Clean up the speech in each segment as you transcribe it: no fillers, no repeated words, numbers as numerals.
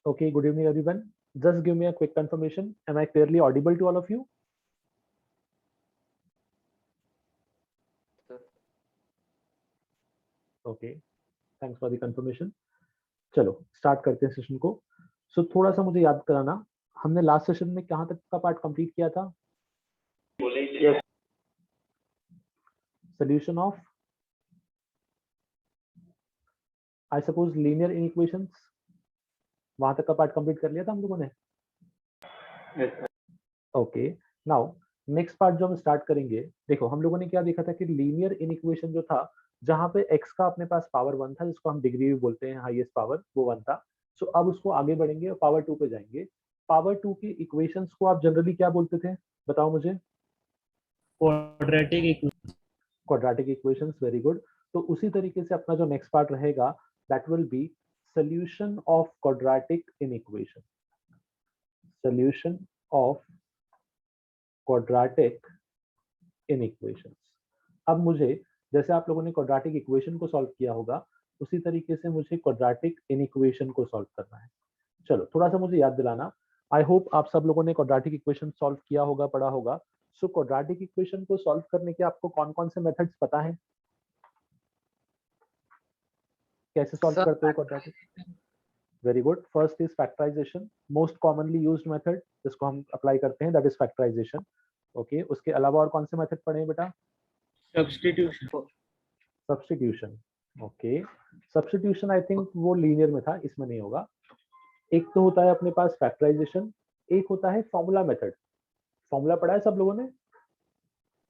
Okay, good evening everyone. Just give me a quick confirmation. Am I clearly audible to all of you? Okay, thanks for the confirmation. चलो start करते हैं session को. सो थोड़ा सा मुझे याद कराना, हमने लास्ट सेशन में कहाँ तक का पार्ट कंप्लीट किया था? Solution of I suppose linear inequations, वहां तक का पार्ट कंप्लीट कर लिया था हम लोगों ने. ओके, नाउ नेक्स्ट पार्ट जो हम स्टार्ट करेंगे, देखो हम लोगों ने क्या देखा था कि लीनियर इनइक्वेशन जो था, जहां पे x का अपने पास पावर 1 था, जिसको हम डिग्री भी बोलते हैं, हाईएस्ट पावर, वो 1 था. सो अब उसको आगे बढ़ेंगे और पावर 2 पे जाएंगे. पावर 2 की इक्वेशंस को आप जनरली क्या बोलते थे, बताओ मुझे? Quadratic equations. Very good. तो उसी तरीके से अपना जो नेक्स्ट पार्ट रहेगा, that will be solution of quadratic inequation. Solution of quadratic inequations. अब मुझे, जैसे आप लोगों ने क्वाड्रेटिक इक्वेशन को सॉल्व किया होगा, उसी तरीके से मुझे क्वाड्रेटिक इनइक्वेशन को सॉल्व करना है. चलो थोड़ा सा मुझे याद दिलाना. आई होप आप सब लोगों ने क्वाड्रेटिक इक्वेशन सॉल्व किया होगा, पढ़ा होगा. सो क्वाड्रेटिक इक्वेशन को सॉल्व करने के आपको कौन कौन से मेथड्स पता है? कैसे सॉल्व करते हो quadratic? Very good. First is factorisation, most commonly used method, जिसको हम अप्लाई करते हैं, दैट इज फैक्टराइजेशन. ओके, उसके अलावा और कौन से मेथड पढ़े हैं बेटा? Substitution. Okay, substitution I think वो लीनियर में था, इसमें नहीं होगा. एक तो होता है अपने पास फैक्टराइजेशन, एक होता है फॉर्मूला मेथड. फॉर्मूला पढ़ा है सब लोगों ने?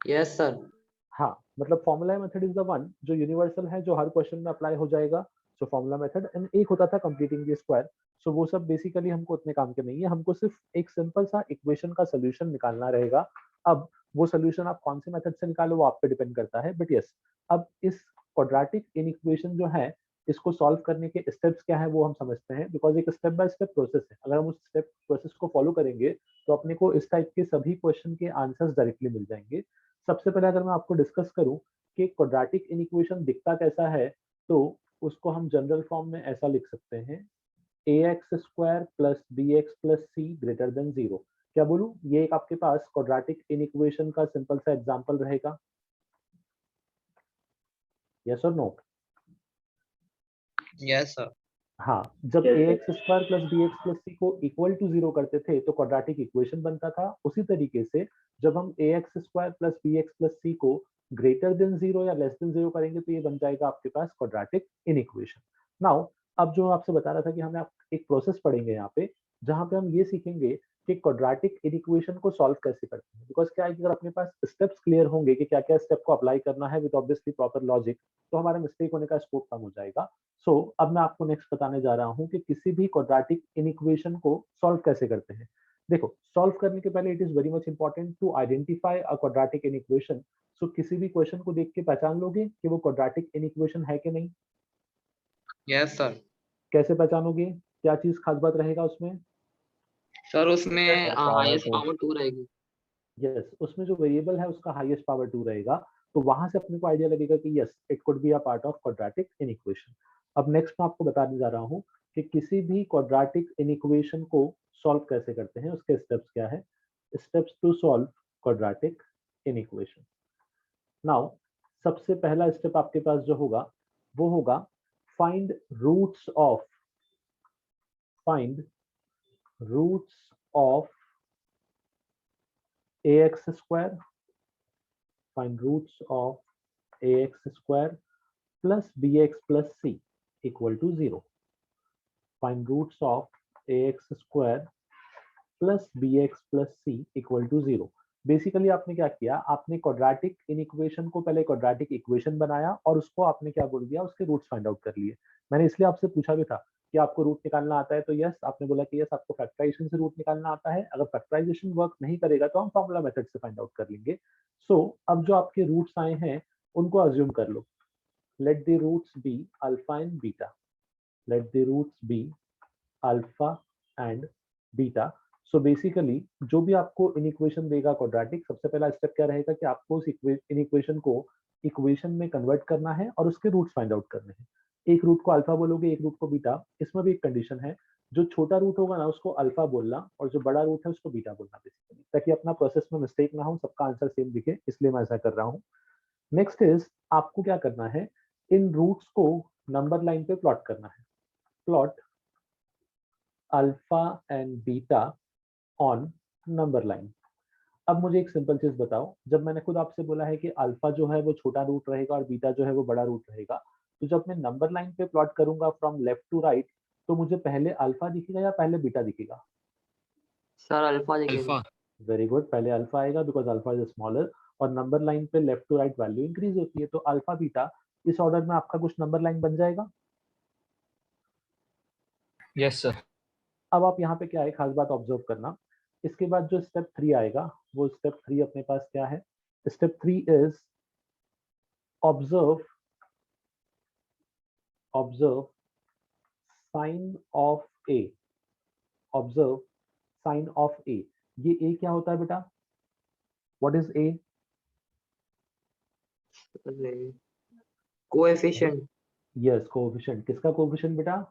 Yes sir. हाँ, मतलब formula method is the one जो यूनिवर्सल है, जो हर क्वेश्चन में अप्लाई हो जाएगा. So formula method. एंड एक होता था कंप्लीटिंग द स्क्वायर. सो वो सब बेसिकली हमको उतने काम के नहीं है, हमको सिर्फ एक सिंपल सा इक्वेशन का सोल्यूशन निकालना रहेगा. अब वो सोल्यूशन आप कौन से मेथड से निकालो वो आप पे डिपेंड करता है, बट यस, अब इस क्वाड्रेटिक इनइक्वेशन जो है, इसको सॉल्व करने के स्टेप्स क्या है वो हम समझते हैं, बिकॉज एक स्टेप बाय स्टेप प्रोसेस है. अगर हम उस स्टेप प्रोसेस को फॉलो करेंगे तो अपने को इस टाइप के सभी क्वेश्चन के आंसर्स डायरेक्टली मिल जाएंगे. सबसे पहले अगर मैं आपको डिस्कस करूं कि क्वाड्रेटिक इनइक्वेशन दिखता कैसा है, तो उसको हम जनरल फॉर्म में ऐसा लिख सकते हैं, ax square plus bx plus c greater than 0. क्या बोलूं? ये एक आपके पास क्वाड्रेटिक इनइक्वेशन का सिंपल सा एग्जांपल रहेगा. यस और नो? Yes sir. हाँ, जब ax square plus bx plus c को इक्वल टू 0 करते थे तो क्वाड्रेटिक इक्वेशन बनता था. उसी तरीके से जब हम ax square plus bx plus c को ग्रेटर देन 0 या लेस देन 0 करेंगे तो ये बन जाएगा आपके पास क्वाड्रेटिक इनइक्वेशन. नाउ अब जो आपसे बता रहा था कि हमें एक प्रोसेस पढ़ेंगे यहाँ पे, जहाँ पे हम ये सीखेंगे कि क्वाड्रेटिक इनइक्वेशन को सॉल्व कैसे करते हैं. बिकॉज क्या है कि अगर अपने पास स्टेप्स क्लियर होंगे कि क्या क्या स्टेप को अप्लाई करना है विद ऑब्वियसली प्रॉपर लॉजिक, तो हमारा मिस्टेक होने का स्कोप कम हो जाएगा. सो अब मैं आपको नेक्स्ट बताने जा रहा हूं कि किसी भी क्वाड्रेटिक इनइक्वेशन को सॉल्व कैसे करते हैं. देखो, सॉल्व करने के पहले it is very much important to identify a quadratic inequation. So किसी भी क्वेश्चन को देख के पहचान लोगे कि वो क्वाड्रेटिक इनइक्वेशन है कि नहीं? Yes sir. कैसे पहचानोगे? क्या चीज खास बात रहेगा उसमें? सर उसमें हाईएस्ट पावर 2 रहेगी. यस, उसमें जो वेरिएबल है उसका हाईएस्ट पावर 2 रहेगा. तो वहां से अपने को आइडिया लगेगा कि yes, it could be a part of quadratic inequation. अब नेक्स्ट मैं आपको बताने जा रहा हूँ कि किसी भी क्वाड्रेटिक इनइक्वेशन को सॉल्व कैसे करते हैं, उसके स्टेप्स क्या है. Steps to solve quadratic inequation. Now सबसे पहला स्टेप आपके पास जो होगा वो होगा find roots of ax square. Find roots of ax square plus bx plus c equal to 0. Find roots of ax square plus bx plus c equal to 0. Basically आपने क्या किया, आपने क्वाड्रेटिक इनइक्वेशन को पहले क्वाड्रेटिक इक्वेशन बनाया और उसको आपने क्या बोल दिया, उसके रूट्स फाइंड आउट कर लिए. मैंने इसलिए आपसे पूछा भी था कि आपको रूट निकालना आता है, तो यस आपने बोला कि यस आपको फैक्टराइजेशन से रूट निकालना आता है. अगर फैक्टराइजेशन वर्क नहीं करेगा तो हम फॉर्मूला मेथड से फाइंड आउट कर लेंगे. सो अब जो आपके रूट्स आए हैं उनको अज्यूम कर लो. Let the roots be alpha and beta. Let the roots be alpha and beta. So basically जो भी आपको इनइक्वेशन देगा क्वाड्रेटिक, सबसे पहला स्टेप क्या रहेगा कि आपको उस इनइक्वेशन को इक्वेशन में कन्वर्ट करना है और उसके रूट्स फाइंड आउट करने हैं. एक रूट को अल्फा बोलोगे, एक रूट को बीटा. इसमें भी एक कंडीशन है जो छोटा रूट होगा ना उसको अल्फा बोलना और जो बड़ा रूट है उसको बीटा बोलना बेसिकली, ताकि अपना प्रोसेस में मिस्टेक ना हो, सबका आंसर सेम दिखे, इसलिए मैं ऐसा कर रहा हूँ। नेक्स्ट इज, आपको क्या करना है, इन रूट्स को नंबर लाइन पे प्लॉट करना है। Plot alpha and beta on number line. अब मुझे एक सिंपल चीज बताओ, जब मैंने खुद आपसे बोला है कि अल्फा जो है वो छोटा रूट रहेगा और बीटा जो है वो बड़ा रूट रहेगा, तो जब मैं नंबर लाइन पे प्लॉट करूंगा फ्रॉम लेफ्ट टू राइट, तो मुझे पहले अल्फा दिखेगा या पहले बीटा दिखेगा? सर अल्फा दिखेगा। अल्फा। वेरी गुड, पहले अल्फा आएगा बिकॉज अल्फा इज स्मॉलर, और नंबर लाइन पे left to right value increase होती है, तो अल्फा बीटा इस ऑर्डर में आपका कुछ नंबर लाइन बन जाएगा। Yes sir. अब आप यहाँ पे क्या है खास बात ऑब्जर्व करना, इसके बाद जो स्टेप 3 आएगा, वो स्टेप 3 अपने पास क्या है? Step 3 is observe sign of A. Observe sign of A. ये ए क्या होता है बेटा? What is A? Coefficient. Yes, coefficient. किसका कोएफिशिएंट बेटा?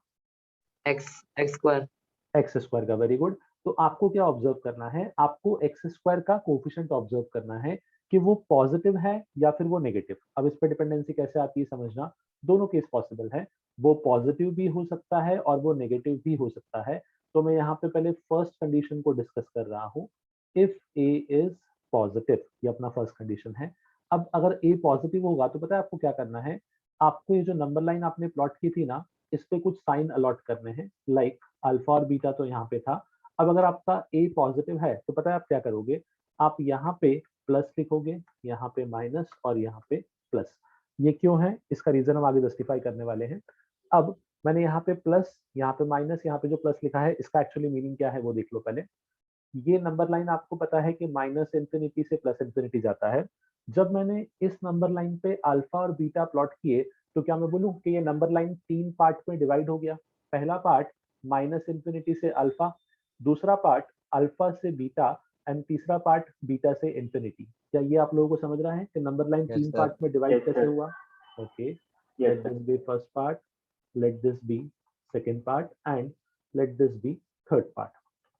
X square. एक्स स्क्वायर का। Very good. तो आपको क्या ऑब्जर्व करना है? आपको एक्स स्क्वायर का कोएफिशिएंट ऑब्जर्व करना है कि वो पॉजिटिव है या फिर वो नेगेटिव। अब इस पर डिपेंडेंसी कैसे आती है समझना, दोनों केस पॉसिबल है, वो पॉजिटिव भी हो सकता है और वो नेगेटिव भी हो सकता है। तो मैं यहाँ पे पहले फर्स्ट कंडीशन को डिस्कस कर रहा हूँ। इफ ए इज पॉजिटिव, ये अपना फर्स्ट कंडीशन है। अब अगर ए पॉजिटिव होगा तो पता है आपको क्या करना है? आपको ये जो नंबर लाइन आपने प्लॉट की थी ना, इस पे कुछ साइन अलॉट करने हैं, लाइक अल्फा और बीटा तो यहाँ पे था। अब अगर आपका ए पॉजिटिव है तो पता है आप क्या करोगे? आप यहाँ पे प्लस लिखोगे, यहाँ पे माइनस और यहाँ पे प्लस। ये क्यों है, इसका रीजन हम आगे जस्टिफाई करने वाले हैं। अब मैंने यहाँ पे प्लस, यहाँ पे माइनस, यहाँ पे जो प्लस लिखा है, इसका एक्चुअली मीनिंग क्या है वो देख लो पहले। ये नंबर लाइन आपको पता है कि माइनस इंफिनिटी से प्लस इंफिनिटी जाता है। जब मैंने इस नंबर लाइन पे अल्फा और बीटा प्लॉट किए, तो क्या मैं बोलूं कि ये नंबर लाइन 3 पार्ट में डिवाइड हो गया? पहला पार्ट माइनस इंफिनिटी से अल्फा, दूसरा पार्ट अल्फा से बीटा, एंड तीसरा पार्ट बीटा से इंफिनिटी। क्या ये आप लोगों को समझ रहा है कि number line Yes, 3 sir. Part में डिवाइड कैसे हुआ? Okay, let this be first part, let this be second part, and let this be third part.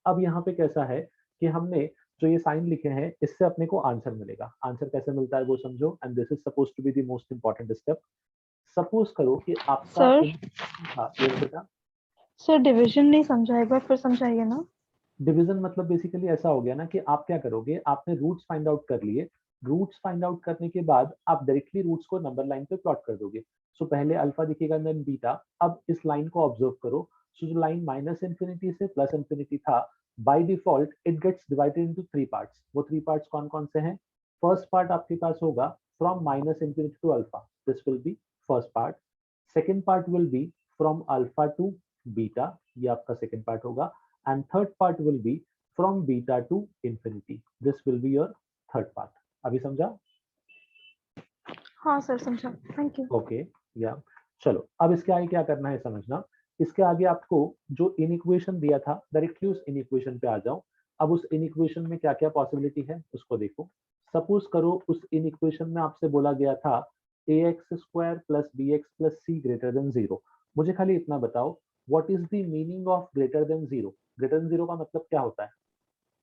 अब यहाँ पे कैसा है कि हमने जो ये साइन लिखे हैं, इससे अपने को आंसर मिलेगा। आंसर कैसे मिलता है वो समझो, and this is suppose to be the most important step. Suppose करो कि आपका सर हाँ ये बेटा, सर डिवीजन नहीं समझा, एक बार फिर समझाइए ना। डिवीजन मतलब बेसिकली ऐसा हो गया ना कि आप क्या करोगे, आपने रूट्स फाइंड आउट कर लिए, रूट्स फाइंड आउट करने के बाद आप डायरेक्टली रूट्स को नंबर लाइन पे प्लॉट कर दोगे। सो पहले अल्फा दिखेगा देन बीटा। अब इस लाइन को ऑब्जर्व करो, सो जो लाइन माइनस इंफिनिटी से प्लस इंफिनिटी था, by default it gets divided into 3 parts. वो 3 पार्ट्स कौन कौन से हैं? फर्स्ट पार्ट आपके पास होगा from minus infinity to alpha, this will be first part. Second part will be from alpha to beta, ये आपका सेकेंड पार्ट होगा। And third part will be from beta to infinity. This will be your third part. अभी समझा? हाँ sir समझा, thank you. Okay, या चलो अब इसके आगे क्या करना है समझना। इसके आगे आपको जो इन इक्वेशन दिया था, डायरेक्टली उस इन इक्वेशन पे आ जाओ। अब उस इन इक्वेशन में क्या क्या पॉसिबिलिटी है उसको देखो। सपोज करो उस इन इक्वेशन में आपसे बोला गया था A X square plus B X plus C greater than zero. मुझे खाली इतना बताओ, what is the meaning of greater than zero? Greater than zero का मतलब क्या होता है?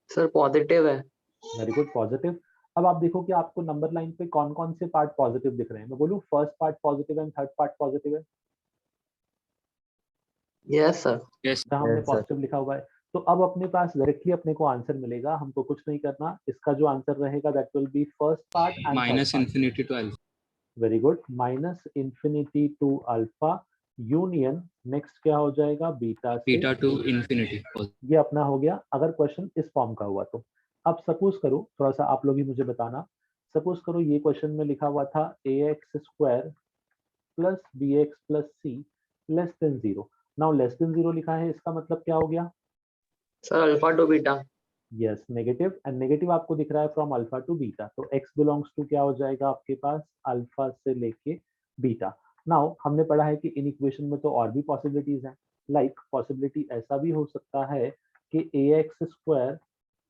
सर पॉजिटिव है। Very good, positive. अब आप देखो कि आपको नंबर लाइन पे कौन कौन से पार्ट पॉजिटिव दिख रहे हैं। मैं बोलूं first part positive and third part positive है, यस सर। यस। जहां हमने पॉजिटिव लिखा हुआ है। तो अब अपने पास डायरेक्टली अपने को आंसर मिलेगा, हमको कुछ नहीं करना। इसका जो आंसर रहेगा that will be first part and third minus part. Infinity to alpha. Very good, minus infinity to alpha union next क्या हो जाएगा? बीटा से बीटा टू इंफिनिटी। ये अपना हो गया, अगर क्वेश्चन इस फॉर्म का हुआ तो। अब सपोज करो, थोड़ा सा आप लोग ही मुझे बताना, सपोज करो ये क्वेश्चन में लिखा हुआ था A X square plus B X plus C less than zero. Now less than zero लिखा है, इसका मतलब क्या हो गया? Sir alpha to beta. Yes, negative, and negative आपको दिख रहा है फ्रॉम अल्फा टू बीटा, तो एक्स बिलोंग्स टू क्या हो जाएगा आपके पास? अल्फा से लेके बीटा। नाउ हमने पढ़ा है कि इन इक्वेशन में तो और भी पॉसिबिलिटीज हैं, लाइक पॉसिबिलिटी ऐसा भी हो सकता है कि A X square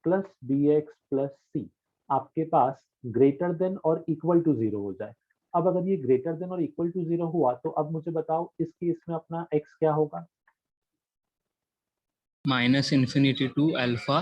plus B X plus C आपके पास ग्रेटर देन और इक्वल टू जीरो हो जाए। अब अगर ये ग्रेटर देन और इक्वल टू जीरो हुआ, तो अब मुझे बताओ इस केस में अपना एक्स क्या होगा? minus infinity to alpha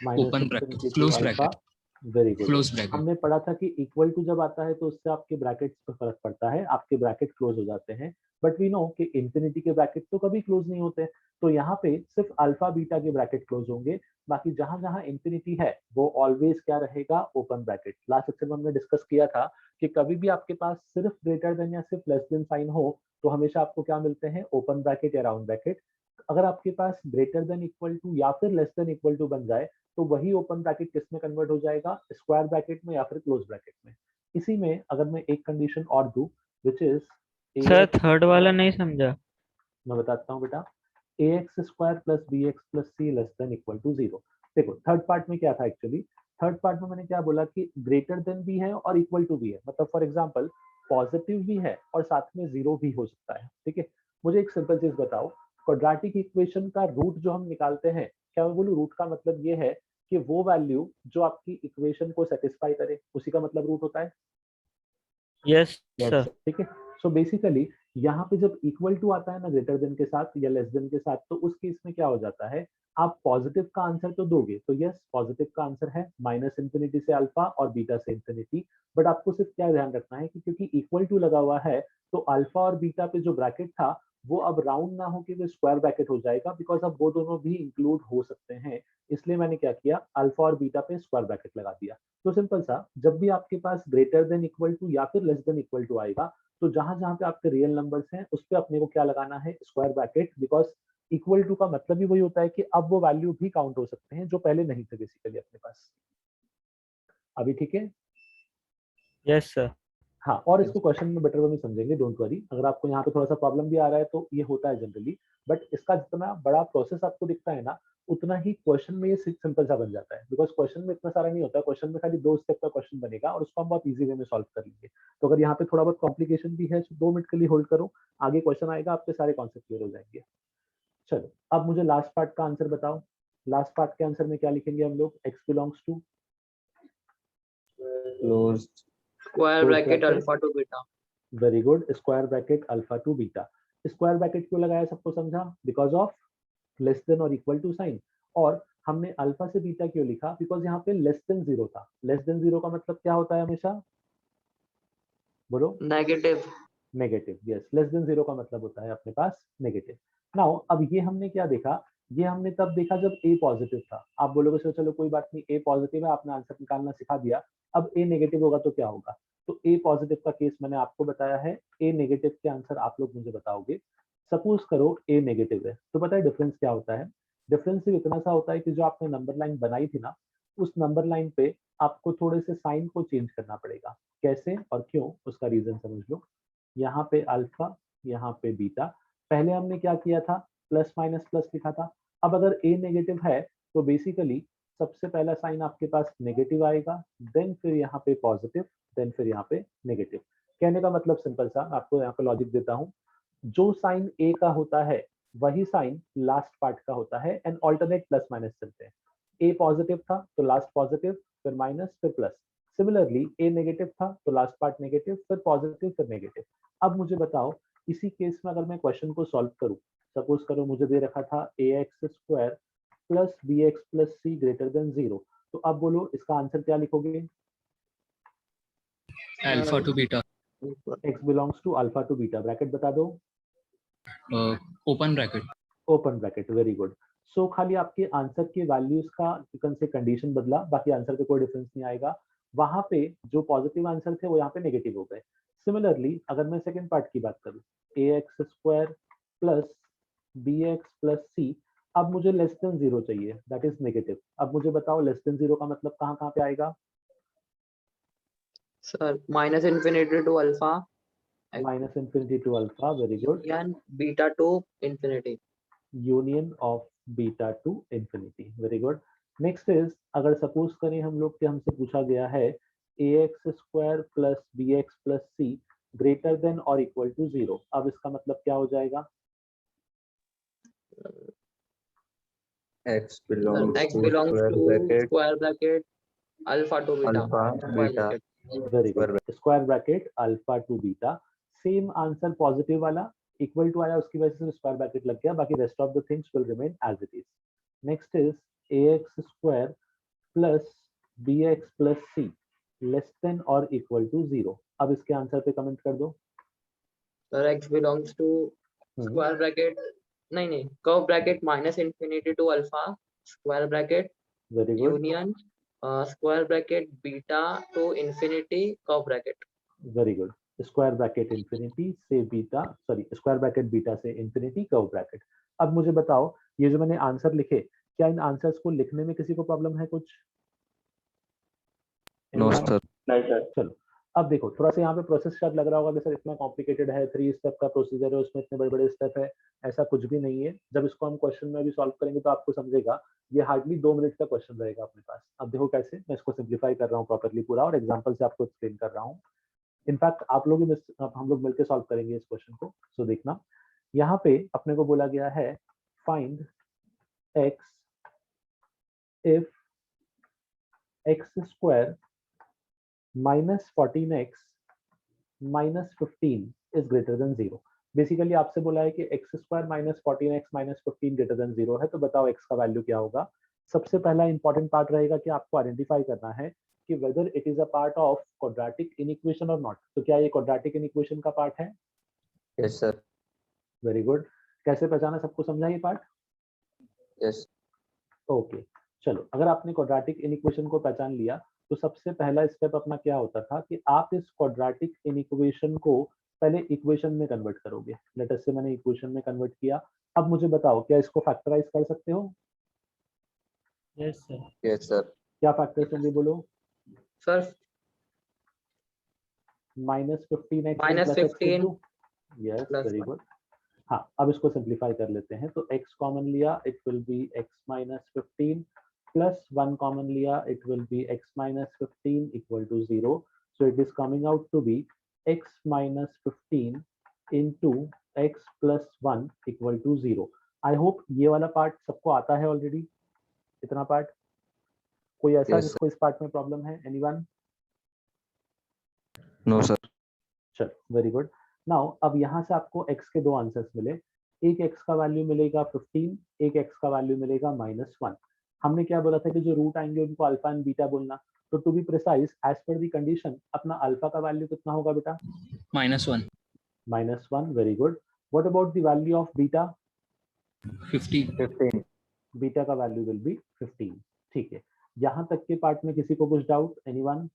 minus open infinity bracket to close alpha. bracket very good. close bracket. हमने पढ़ा था कि इक्वल टू जब आता है तो उससे आपके ब्रैकेट्स पे फर्क पड़ता है, आपके ब्रैकेट क्लोज हो जाते हैं। बट वी नो कि इंफिनिटी के ब्रैकेट तो कभी क्लोज नहीं होते, तो यहाँ पे सिर्फ अल्फा बीटा के ब्रैकेट क्लोज होंगे, बाकी जहां जहां इंफिनिटी है वो ऑलवेज क्या रहेगा, ओपन ब्रैकेट। लास्ट लेक्चर में हमने डिस्कस किया था कि कभी भी आपके पास सिर्फ ग्रेटर देन या सिर्फ लेस देन साइन हो तो हमेशा आपको क्या मिलते हैं, ओपन ब्रैकेट या राउंड ब्रैकेट। अगर आपके पास ग्रेटर देन इक्वल टू या फिर लेस देन इक्वल टू बन जाए तो वही ओपन ब्रैकेट किस में कन्वर्ट हो जाएगा, स्क्वायर ब्रैकेट में या फिर क्लोज ब्रैकेट में। इसी में अगर मैं एक कंडीशन और दूं विच इज सर थर्ड वाला नहीं समझा। मैं बताता हूँ बेटा, ax square plus B X plus C less than equal to 0। देखो थर्ड पार्ट में क्या था एक्चुअली, थर्ड पार्ट में मैंने क्या बोला कि ग्रेटर देन भी है और इक्वल टू भी है, मतलब फॉर एग्जांपल पॉजिटिव भी है और साथ में जीरो भी हो सकता है। ठीक है, मुझे एक सिंपल चीज बताओ, क्वाड्रेटिक इक्वेशन का रूट जो हम निकालते हैं, क्या मैं बोलूँ रूट का मतलब ये है कि वो वैल्यू जो आपकी इक्वेशन को सेटिस्फाई करे उसी का मतलब रूट होता है। Yes sir. ठीक है, सो बेसिकली यहाँ पे जब इक्वल टू आता है ना ग्रेटर देन के साथ या लेस देन के साथ, तो उस केस में क्या हो जाता है, आप पॉजिटिव का आंसर तो दोगे, तो यस पॉजिटिव का आंसर है माइनस इंफिनिटी से अल्फा और बीटा से इंफिनिटी। बट आपको सिर्फ क्या ध्यान रखना है कि क्योंकि इक्वल टू लगा हुआ है तो अल्फा और बीटा पे जो ब्रैकेट था वो अब राउंड ना होकर वो स्क्वायर ब्रैकेट हो जाएगा, बिकॉज अब वो दोनों भी इंक्लूड हो सकते हैं। इसलिए मैंने क्या किया, अल्फा और बीटा पे स्क्वायर ब्रैकेट लगा दिया। तो सिंपल सा, जब भी आपके पास ग्रेटर देन इक्वल टू या फिर लेस देन इक्वल टू आएगा तो जहां जहां पे आपके रियल नंबर्स हैं उस पे अपने को क्या लगाना है, square bracket, because equal to का मतलब ही वही होता है कि अब वो वैल्यू भी काउंट हो सकते हैं जो पहले नहीं थे बेसिकली अपने पास। अभी ठीक है? Yes sir. हाँ, और इसको क्वेश्चन में बेटर वे में समझेंगे, डोंट वरी। अगर आपको यहाँ पे थोड़ा सा प्रॉब्लम भी आ रहा है तो ये होता है जनरली, बट इसका जितना बड़ा प्रोसेस आपको दिखता है ना उतना ही क्वेश्चन में ये सिंपल सा बन जाता है, बिकॉज क्वेश्चन में इतना सारा नहीं होता, क्वेश्चन में खाली 2 स्टेप का क्वेश्चन बनेगा और उसको हम बहुत इजी वे में सॉल्व कर लेंगे। तो अगर यहाँ पे थोड़ा बहुत कॉम्प्लिकेशन भी है तो 2 मिनट के लिए होल्ड करो, आगे क्वेश्चन आएगा आपके सारे कॉन्सेप्ट क्लियर हो जाएंगे। चलो अब मुझे लास्ट पार्ट का आंसर बताओ, लास्ट पार्ट के आंसर में क्या लिखेंगे हम लोग, x belongs to closed square bracket alpha to beta. Very good, square bracket alpha to beta. Square bracket क्यों लगाया सबको समझा, बिकॉज ऑफ लेस देन और इक्वल टू साइन। और हमने अल्फा से बीटा क्यों लिखा, बिकॉज यहाँ पे लेस देन जीरो था। लेस देन जीरो का मतलब क्या होता है हमेशा, बोलो, negative. Negative. Yes, less than zero का मतलब होता है अपने पास नेगेटिव। नाउ अब ये हमने क्या देखा, ये हमने तब देखा जब ए पॉजिटिव था। आप बोलोगे सर चलो कोई बात नहीं, ए पॉजिटिव है, आपने आंसर निकालना सिखा दिया, अब ए नेगेटिव होगा तो क्या होगा। तो ए पॉजिटिव का केस मैंने आपको बताया है, ए नेगेटिव के आंसर आप लोग मुझे बताओगे। सपोज करो ए नेगेटिव है, तो पता है डिफरेंस क्या होता है, डिफरेंस सिर्फ इतना सा होता है कि जो आपने नंबर लाइन बनाई थी ना, उस नंबर लाइन पे आपको थोड़े से साइन को चेंज करना पड़ेगा। कैसे और क्यों, उसका रीजन समझ लो। यहाँ पे अल्फा, यहाँ पे बीटा, पहले हमने क्या किया था, प्लस माइनस प्लस लिखा था। अब अगर ए नेगेटिव है तो बेसिकली सबसे पहला साइन आपके पास नेगेटिव आएगा, देन फिर यहाँ पे पॉजिटिव, देन फिर यहाँ पे नेगेटिव। कहने का मतलब सिंपल सा, आपको यहाँ पे लॉजिक देता हूँ, जो साइन ए का होता है वही साइन लास्ट पार्ट का होता है, एंड ऑल्टरनेट प्लस माइनस चलते हैं। ए पॉजिटिव था तो लास्ट पॉजिटिव, फिर माइनस, फिर प्लस। सिमिलरली ए नेगेटिव था तो लास्ट पार्ट नेगेटिव, फिर पॉजिटिव, फिर नेगेटिव। अब मुझे बताओ इसी केस में अगर मैं क्वेश्चन को सॉल्व करूं, सपोज करो मुझे दे रखा था A X square plus B X plus C greater than 0, तो अब बोलो इसका आंसर क्या लिखोगे, alpha to beta x belongs to alpha to beta, bracket बता दो, open bracket open bracket. Very good. So खाली आपके आंसर के वैल्यूज का से कंडीशन बदला, बाकी आंसर पे कोई डिफरेंस नहीं आएगा। वहां पे जो पॉजिटिव आंसर थे वो यहाँ पे नेगेटिव हो गए। सिमिलरली अगर मैं सेकंड पार्ट की बात करूँ, A X square plus B X plus C, अब मुझे लेस देन 0 चाहिए, दैट इज नेगेटिव। अब मुझे बताओ लेस देन 0 का मतलब कहाँ कहाँ पे आएगा, sir minus infinity to alpha minus infinity to alpha, very good, and beta to infinity. Union of beta to infinity, very good. Next is, अगर सपोज करें हम लोग कि हमसे पूछा गया है A X square plus B X plus C greater than और इक्वल टू 0, अब इसका मतलब क्या हो जाएगा, x belongs X to belongs square to bracket square bracket alpha to beta. alpha beta very square good, square bracket alpha to beta. Same answer positive वाला, equal to आया उसकी वजह से स्क्वायर ब्रैकेट लग गया, बाकी rest of the things will remain as it is. Next is ax square plus bx plus c less than और equal to 0। अब इसके आंसर पे कमेंट कर दो। Sir x belongs to square bracket, नहीं curve bracket minus infinity to alpha square bracket very good, union square bracket beta to infinity curve bracket। Very good. Square bracket infinity से beta, sorry square bracket beta से infinity curve bracket. अब मुझे बताओ, ये जो मैंने answer लिखे, क्या इन आंसर्स को लिखने में किसी को प्रॉब्लम है कुछ? No Anyone? सर। नहीं सर। चलो अब देखो, थोड़ा सा यहाँ पे प्रोसेस शायद लग रहा होगा कि सर इतना कॉम्प्लिकेटेड है, 3 स्टेप का प्रोसीजर है, उसमें इतने बड़े बड़े स्टेप है। ऐसा कुछ भी नहीं है। जब इसको हम क्वेश्चन में भी सॉल्व करेंगे तो आपको समझेगा, ये हार्डली 2 मिनट का क्वेश्चन रहेगा अपने पास। अब देखो कैसे मैं इसको सिंप्लीफाई कर रहा हूँ प्रॉपरली पूरा, और एग्जाम्पल से आपको एक्सप्लेन कर रहा हूँ। इनफैक्ट आप लोग हम लोग मिलकर सॉल्व करेंगे इस क्वेश्चन को। सो देखना, यहाँ पे अपने को बोला गया है find x if x square minus 14x minus 15 is greater than 0। Basically आपसे बोला है कि x square minus 14x minus 15 greater than 0 है, तो बताओ x का वैल्यू क्या होगा। सबसे पहला इंपॉर्टेंट पार्ट रहेगा कि आपको आइडेंटिफाई करना है कि whether it is a part of quadratic inequation और नॉट। तो क्या ये क्वाड्रेटिक इनइक्वेशन का पार्ट है? Yes sir. Very good. कैसे पहचाना, सबको समझा ये पार्ट? यस। ओके चलो, अगर आपने क्वाड्रेटिक इनइक्वेशन को पहचान लिया तो सबसे पहला स्टेप अपना क्या होता था कि आप इस क्वाड्रेटिक इनइक्वेशन को पहले इक्वेशन में कन्वर्ट करोगे। लेट अस से मैंने इक्वेशन में कन्वर्ट किया। अब मुझे बताओ, क्या इसको फैक्टराइज कर सकते हो? Yes sir. Yes sir. क्या फैक्टर्स होंगे बोलो? Sir minus 15x minus plus x 15 into, yes plus very 1। Good. हाँ, अब इसको सिंप्लीफाई कर लेते हैं। तो x कॉमन लिया, it will be x minus 15 plus 1 common लिया, it will be x minus 15 equal to 0। So it is coming out to be x minus 15 into x plus 1 equal to 0। I hope ये वाला part सबको आता है already, इतना part. कोई ऐसा Yes, जिसको इस पार्ट में प्रॉब्लम है? एनीवन? No sir. चलो वेरी गुड। नाउ अब यहाँ से आपको x के दो आंसर्स मिले। एक x का वैल्यू मिलेगा 15, एक x का वैल्यू मिलेगा -1। हमने क्या बोला था कि जो रूट आएंगे उनको अल्फा एंड बीटा बोलना। तो to be precise, as per the condition, अपना अल्फा का वैल्यू कितना होगा बेटा? -1 -1। Very good. What about the value of beta? 50 15। Beta का वैल्यू विल बी 15। ठीक है, यहाँ तक के पार्ट में किसी को कुछ doubt? Anyone?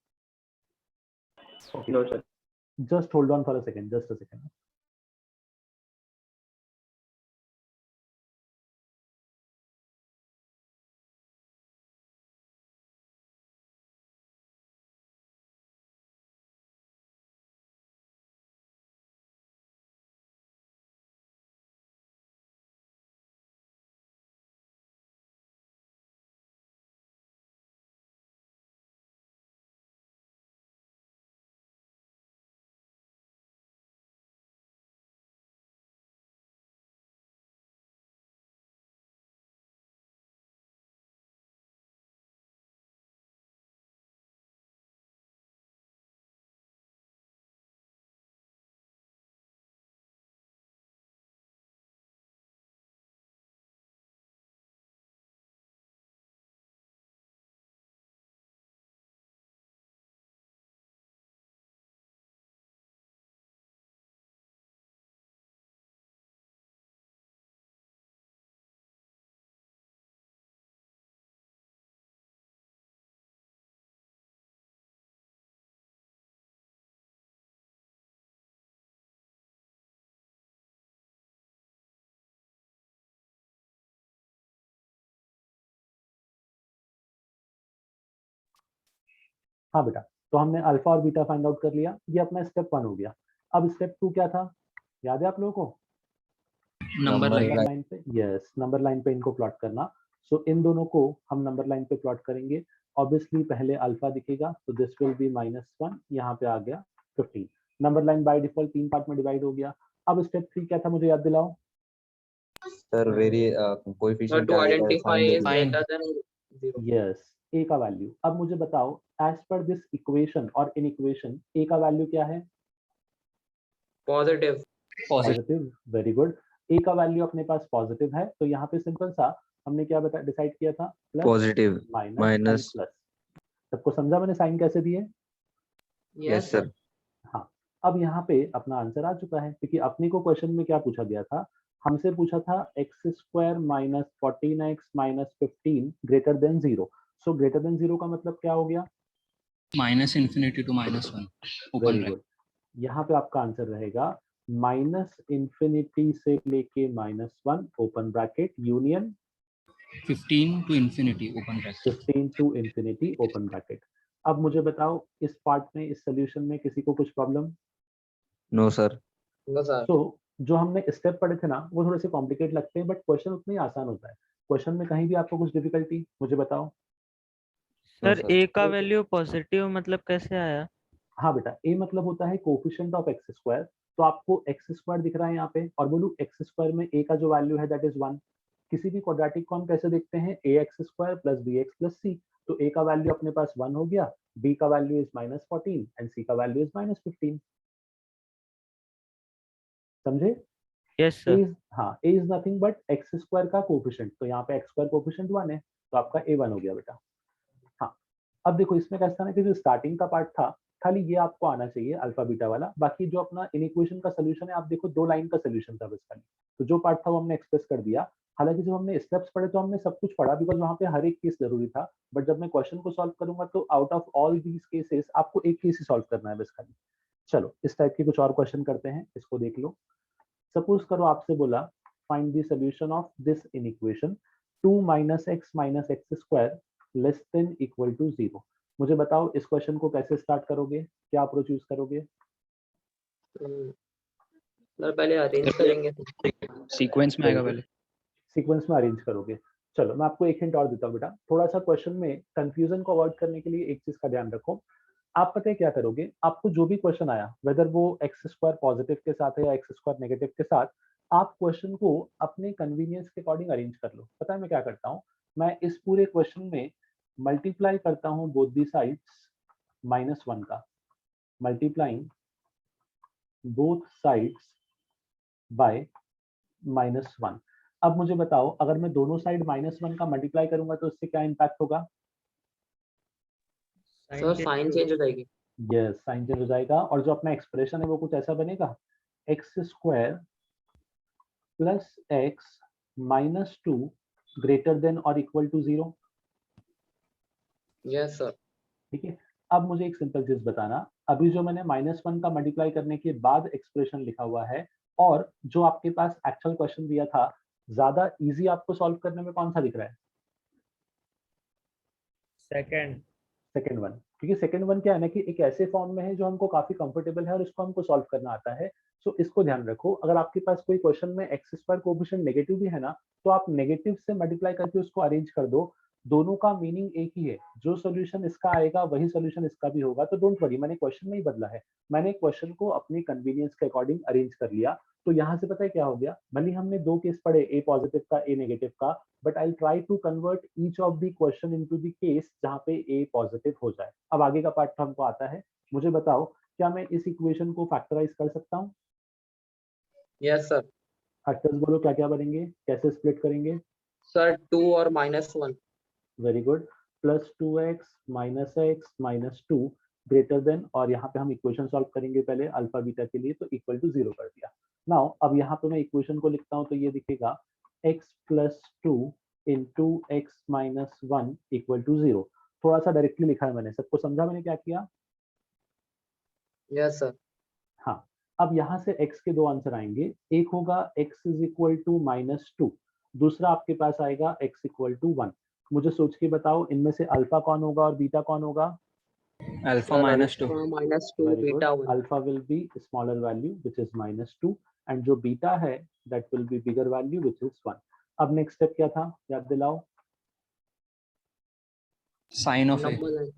No sir. Just hold on for a second, just a second. हाँ बेटा, तो हमने अल्फा और बीटा फाइंड आउट कर लिया। ये अपना स्टेप 1 हो गया। अब स्टेप 2 क्या था, याद है आप लोगों को? नंबर लाइन नंबर लाइन पे, यस, नंबर लाइन पे इनको प्लॉट करना। सो इन दोनों को हम नंबर लाइन पे प्लॉट करेंगे। ऑब्वियसली पहले अल्फा दिखेगा, तो दिस विल बी -1, यहाँ पे आ गया 15। Number line by default 3 part में डिवाइड हो गया। अब स्टेप 3 क्या था, मुझे याद दिलाओ। Sir very Or coefficient to क्या आएगा? identify is Fine. greater than 0। Yes, A का वैल्यू। अब मुझे बताओ, एज पर दिस इक्वेशन और इन इक्वेशन, ए का वैल्यू क्या है? Positive। Positive. Positive, very good. A का वैल्यू अपने पास पॉजिटिव है, तो यहाँ पे सिंपल सा हमने क्या बता डिसाइड किया था, plus Positive minus minus. Plus. सबको समझा मैंने साइन कैसे दिए? Yes, sir. हाँ, अब यहाँ पे अपना आंसर आ चुका है, क्योंकि अपने को क्वेश्चन में क्या पूछा गया था, हमसे पूछा था x square minus 14x minus 15 greater than 0। So greater than 0 का मतलब क्या हो गया? Minus infinity to -1 open very bracket. Good. यहाँ पे आपका आंसर रहेगा माइनस इंफिनिटी से लेके -1 open bracket union 15 to infinity open bracket. 15 to infinity open bracket. अब मुझे बताओ इस पार्ट में, इस सोल्यूशन में किसी को कुछ problem? No, sir. No sir. तो जो हमने स्टेप पढ़े थे ना, वो थोड़े से कॉम्प्लिकेट लगते हैं, बट क्वेश्चन उतना ही आसान होता है। क्वेश्चन में कहीं भी आपको कुछ डिफिकल्टी मुझे बताओ। No, sir sir. ए का वैल्यू पॉजिटिव मतलब कैसे आया? हाँ बेटा, ए मतलब होता है कोफिशिएंट ऑफ एक्स स्क्वायर। तो आपको एक्स स्क्वायर दिख रहा है यहाँ पे, और बोलूँ एक्स स्क्वायर में ए का जो वैल्यू है दैट इज 1। किसी भी क्वाड्रेटिक को हम कैसे देखते हैं, A X square plus B X plus C. तो ए का वैल्यू अपने पास 1 हो गया, बी का वैल्यू इज -14 एंड सी का वैल्यू इज -15। समझे? Yes A sir. इज, हाँ, A is nothing but X square का कोफिशिएंट, तो यहाँ पे एक्स स्क्वायर कोफिशिएंट 1 है, तो आपका ए 1 हो गया बेटा। हाँ, अब देखो इसमें कैसा ना कि जो स्टार्टिंग का पार्ट था, खाली ये आपको आना चाहिए अल्फा बीटा वाला। बाकी जो अपना इन इक्वेशन का सोल्यूशन है, आप देखो 2 लाइन का सोल्यूशन था बस खाली। तो जो पार्ट था वो हमने एक्सप्रेस कर दिया। हालांकि जब हमने स्टेप्स पढ़े तो हमने सब कुछ पढ़ा, बिकॉज वहां पे हर एक केस जरूरी था। बट जब मैं क्वेश्चन को सॉल्व करूंगा तो out of all these cases आपको एक केस ही सॉल्व करना है बस खाली। चलो इस टाइप के कुछ और क्वेश्चन करते हैं, इसको देख लो। सपोज करो आपसे बोला find the solution of this inequation 2 minus x square less than equal to 0। मुझे बताओ इस क्वेश्चन को कैसे स्टार्ट करोगे, क्या अप्रोच यूज करोगे? सर पहले अरेंज करेंगे। सीक्वेंस में आएगा पहले। सीक्वेंस में अरेंज करोगे। चलो मैं आपको एक हिंट और देता हूँ बेटा, थोड़ा सा क्वेश्चन में कंफ्यूजन को अवॉइड करने के लिए एक चीज का ध्यान रखो। आप पता है क्या करोगे, आपको जो भी क्वेश्चन आया, वेदर वो एक्स स्क्वायर पॉजिटिव के साथ है या एक्स स्क्वायर नेगेटिव के साथ, आप क्वेश्चन को अपने कन्वीनियंस के अकॉर्डिंग अरेंज कर लो। पता है मैं क्या करता हूँ, मैं इस पूरे क्वेश्चन में मल्टीप्लाई करता हूँ बोथ दी साइड्स -1 का, मल्टीप्लाइंग बोथ साइड्स बाय -1। अब मुझे बताओ अगर मैं दोनों साइड -1 का मल्टीप्लाई करूंगा तो इससे क्या इम्पैक्ट होगा? सर साइन चेंज हो जाएगी। यस, साइन चेंज हो जाएगा, और जो अपना एक्सप्रेशन है वो कुछ ऐसा बनेगा, X square plus x minus 2 greater than और इक्वल टू 0। Yes sir. ठीक है, अब मुझे एक सिंपल चीज बताना, अभी जो मैंने -1 का मल्टीप्लाई करने के बाद एक्सप्रेशन लिखा हुआ है, और जो आपके पास एक्चुअल क्वेश्चन दिया था, ज्यादा इजी आपको सॉल्व करने में कौन सा दिख रहा है? सेकंड। सेकंड वन, क्योंकि सेकंड वन क्या है ना कि एक ऐसे फॉर्म में है जो हमको काफी कंफर्टेबल है और इसको हमको सॉल्व करना आता है। सो इसको ध्यान रखो, अगर आपके पास कोई क्वेश्चन में एक्स स्क्वायर कोएफिशिएंट नेगेटिव भी है ना, तो आप नेगेटिव से मल्टीप्लाई करके उसको अरेंज कर दो। दोनों का मीनिंग एक ही है, जो सोल्यूशन इसका आएगा वही सोल्यूशन इसका भी होगा। तो डोंट वरी, मैंने क्वेश्चन नहीं बदला है, मैंने क्वेश्चन को अपनी कन्वीनियंस के अकॉर्डिंग अरेंज कर लिया। तो यहाँ से पता है क्या हो गया, भले हमने 2 केस पढ़े, ए पॉजिटिव का ए नेगेटिव का, but I try to convert each of the question into the case जहाँ पे ए पॉजिटिव हो जाए। अब आगे का पार्ट हमको आता है, मुझे बताओ क्या मैं इस इक्वेशन को फैक्टराइज कर सकता हूँ? Yes sir. फैक्टर्स बोलो क्या क्या बनेंगे, कैसे स्प्लिट करेंगे? सर 2 और -1। Very good, plus 2x minus 2 greater than, और यहाँ पे हम इक्वेशन सॉल्व करेंगे पहले अल्फा बीटा के लिए, तो इक्वल टू 0 कर दिया। नाउ अब यहाँ पे मैं इक्वेशन को लिखता हूँ, तो ये दिखेगा x plus 2 into x minus 1 equal to 0। थोड़ा सा डायरेक्टली लिखा है मैंने, सबको समझा मैंने क्या किया? Yes sir. हाँ, अब यहाँ से x के 2 आंसर आएंगे, एक होगा x इज इक्वल टू -2, दूसरा आपके पास आएगा x इक्वल टू 1। मुझे सोच के बताओ इनमें से अल्फा कौन होगा और बीटा कौन होगा? Alpha -2। -2 very good, beta 1। Alpha will be smaller value which is -2, and जो बीटा है that will be bigger value which is 1। अब नेक्स्ट स्टेप क्या था, याद दिलाओ? Sign of a. Number line.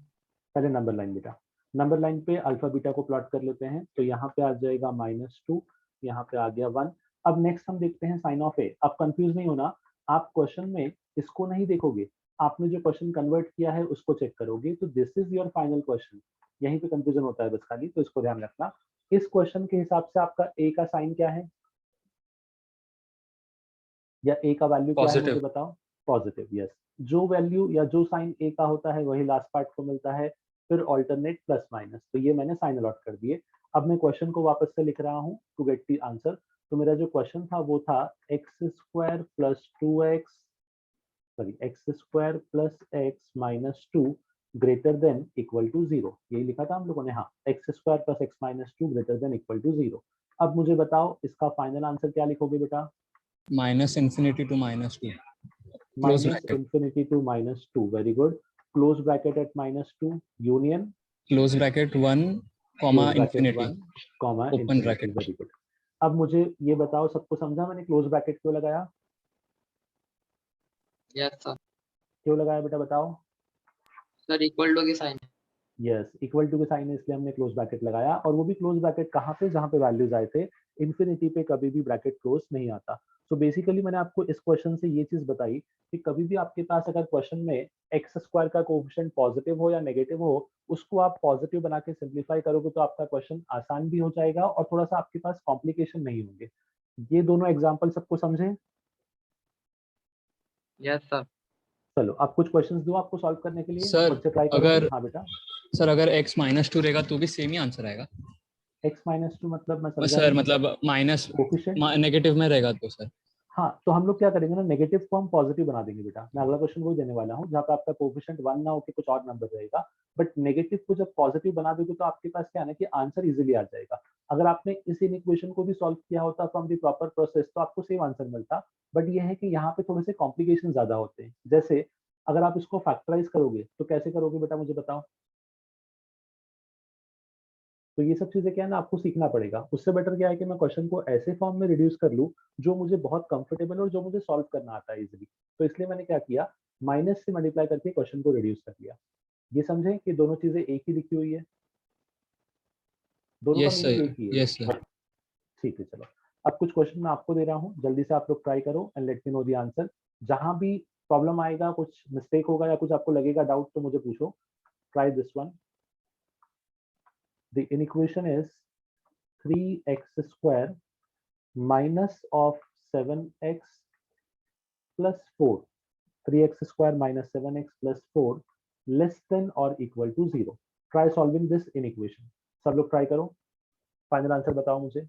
पहले नंबर लाइन बेटा, नंबर लाइन पे अल्फा बीटा को प्लॉट कर लेते हैं, तो यहाँ पे आ जाएगा -2, यहाँ पे आ गया 1। अब नेक्स्ट हम देखते हैं साइन ऑफ ए। अब कंफ्यूज नहीं होना, आप क्वेश्चन में इसको नहीं देखोगे, आपने जो क्वेश्चन कन्वर्ट किया है उसको चेक करोगे। तो this is your final question, यहीं पे कंफ्यूजन होता है बस खाली, तो इसको ध्यान रखना। इस क्वेश्चन के हिसाब से आपका ए का साइन क्या है, या ए का वैल्यू क्या है मुझे Positive. बताओ। Positive, yes. जो वैल्यू या जो साइन ए का होता है वही लास्ट पार्ट को मिलता है, फिर ऑल्टरनेट प्लस माइनस, तो ये मैंने साइन अलॉट कर दिए। अब मैं क्वेश्चन को वापस से लिख रहा हूँ टू गेट द आंसर। तो मेरा जो क्वेश्चन था वो था x square plus two x, sorry x square plus x minus two greater than equal to zero, यही लिखा था हम लोगों ने। हाँ, x square plus x minus two greater than equal to zero. अब मुझे बताओ इसका फाइनल आंसर क्या लिखोगे बेटा। Minus infinity to minus 2. Close minus bracket. Infinity to minus two, very good. Close bracket at minus two, union Close bracket 1, comma close bracket infinity. One comma Open infinity, bracket. Very good. अब मुझे ये बताओ, सबको समझा मैंने close bracket क्यों लगाया, yes sir. क्यों लगाया बेटा बताओ। सर इक्वल टू की साइन। यस, इक्वल टू के साइन है इसलिए हमने क्लोज ब्रैकेट लगाया, और वो भी क्लोज ब्रैकेट कहाँ पे, जहाँ पे वैल्यूज आए थे। इन्फिनिटी पे कभी भी ब्रैकेट क्लोज नहीं आता। सो बेसिकली मैंने आपको इस क्वेश्चन से ये चीज बताई कि कभी भी आपके पास अगर क्वेश्चन में एक्स स्क्वायर का कोएफिशिएंट पॉजिटिव हो या नेगेटिव हो, उसको आप पॉजिटिव बना के सिंप्लीफाई करोगे तो आपका क्वेश्चन आसान भी हो जाएगा और थोड़ा सा आपके पास कॉम्प्लिकेशन नहीं होंगे। ये दोनों एग्जाम्पल सबको समझे। Yes sir. चलो अब कुछ क्वेश्चंस दो आपको सॉल्व करने के लिए, Sir, खुद से ट्राई करोगे। अगर हाँ बेटा। सर अगर x minus 2 रहेगा तो भी सेम ही आंसर आएगा। एक्स माइनस टू मतलब मैं समझा सर नहीं, मतलब माइनस कोफिशिएंट। नेगेटिव में रहेगा तो सर। हाँ, तो हम लोग क्या करेंगे ना, नेगेटिव को हम पॉजिटिव बना देंगे बेटा। मैं अगला क्वेश्चन वही देने वाला हूँ जहाँ पे आपका कोफिशिएंट वन ना होकर कुछ और नंबर रहेगा, बट नेगेटिव को जब पॉजिटिव बना दोगे तो आपके पास क्या है ना कि आंसर इजीली आ जाएगा। अगर आपने इस इक्वेशन को भी सॉल्व किया होता फ्रॉम दी प्रॉपर प्रोसेस तो आपको सेम आंसर मिलता, बट ये है कि यहाँ पे थोड़े से कॉम्प्लिकेशन ज्यादा होते हैं। जैसे अगर आप इसको फैक्टराइज करोगे तो कैसे करोगे बेटा मुझे बताओ। तो ये सब चीजें क्या है ना आपको सीखना पड़ेगा। उससे बेटर क्या है कि मैं क्वेश्चन को ऐसे फॉर्म में रिड्यूस कर लूं जो मुझे बहुत कंफर्टेबल और जो मुझे सॉल्व करना आता है इजीली। तो इसलिए मैंने क्या किया, माइनस से मल्टीप्लाई करके क्वेश्चन को रिड्यूस कर दिया। ये समझे कि दोनों चीजें एक ही लिखी हुई है, दोनों का यस मीनिंग सर, एक ही है। Yes sir. ठीक है चलो, अब कुछ क्वेश्चन मैं आपको दे रहा हूँ, जल्दी से आप लोग ट्राई करो and let me know the answer. जहां भी प्रॉब्लम आएगा, कुछ मिस्टेक होगा या कुछ आपको लगेगा डाउट तो मुझे पूछो। Try this one. The equation is 3x square minus of 7x plus 4, 3x square minus 7x plus 4 less than or equal to 0. Try solving this inequation. सब लोग ट्राई करो, फाइनल आंसर बताओ मुझे।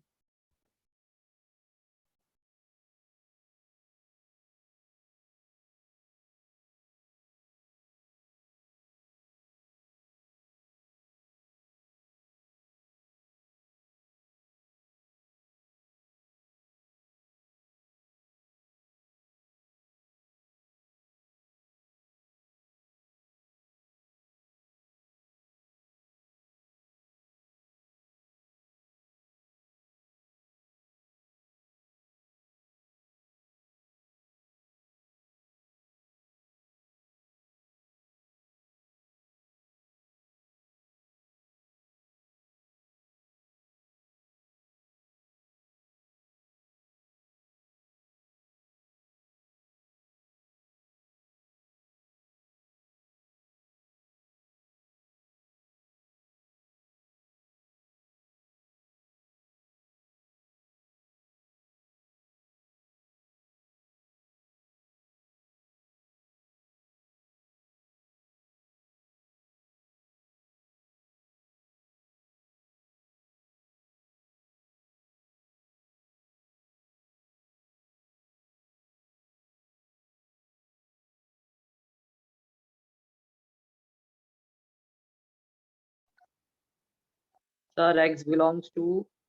Sir, x belongs to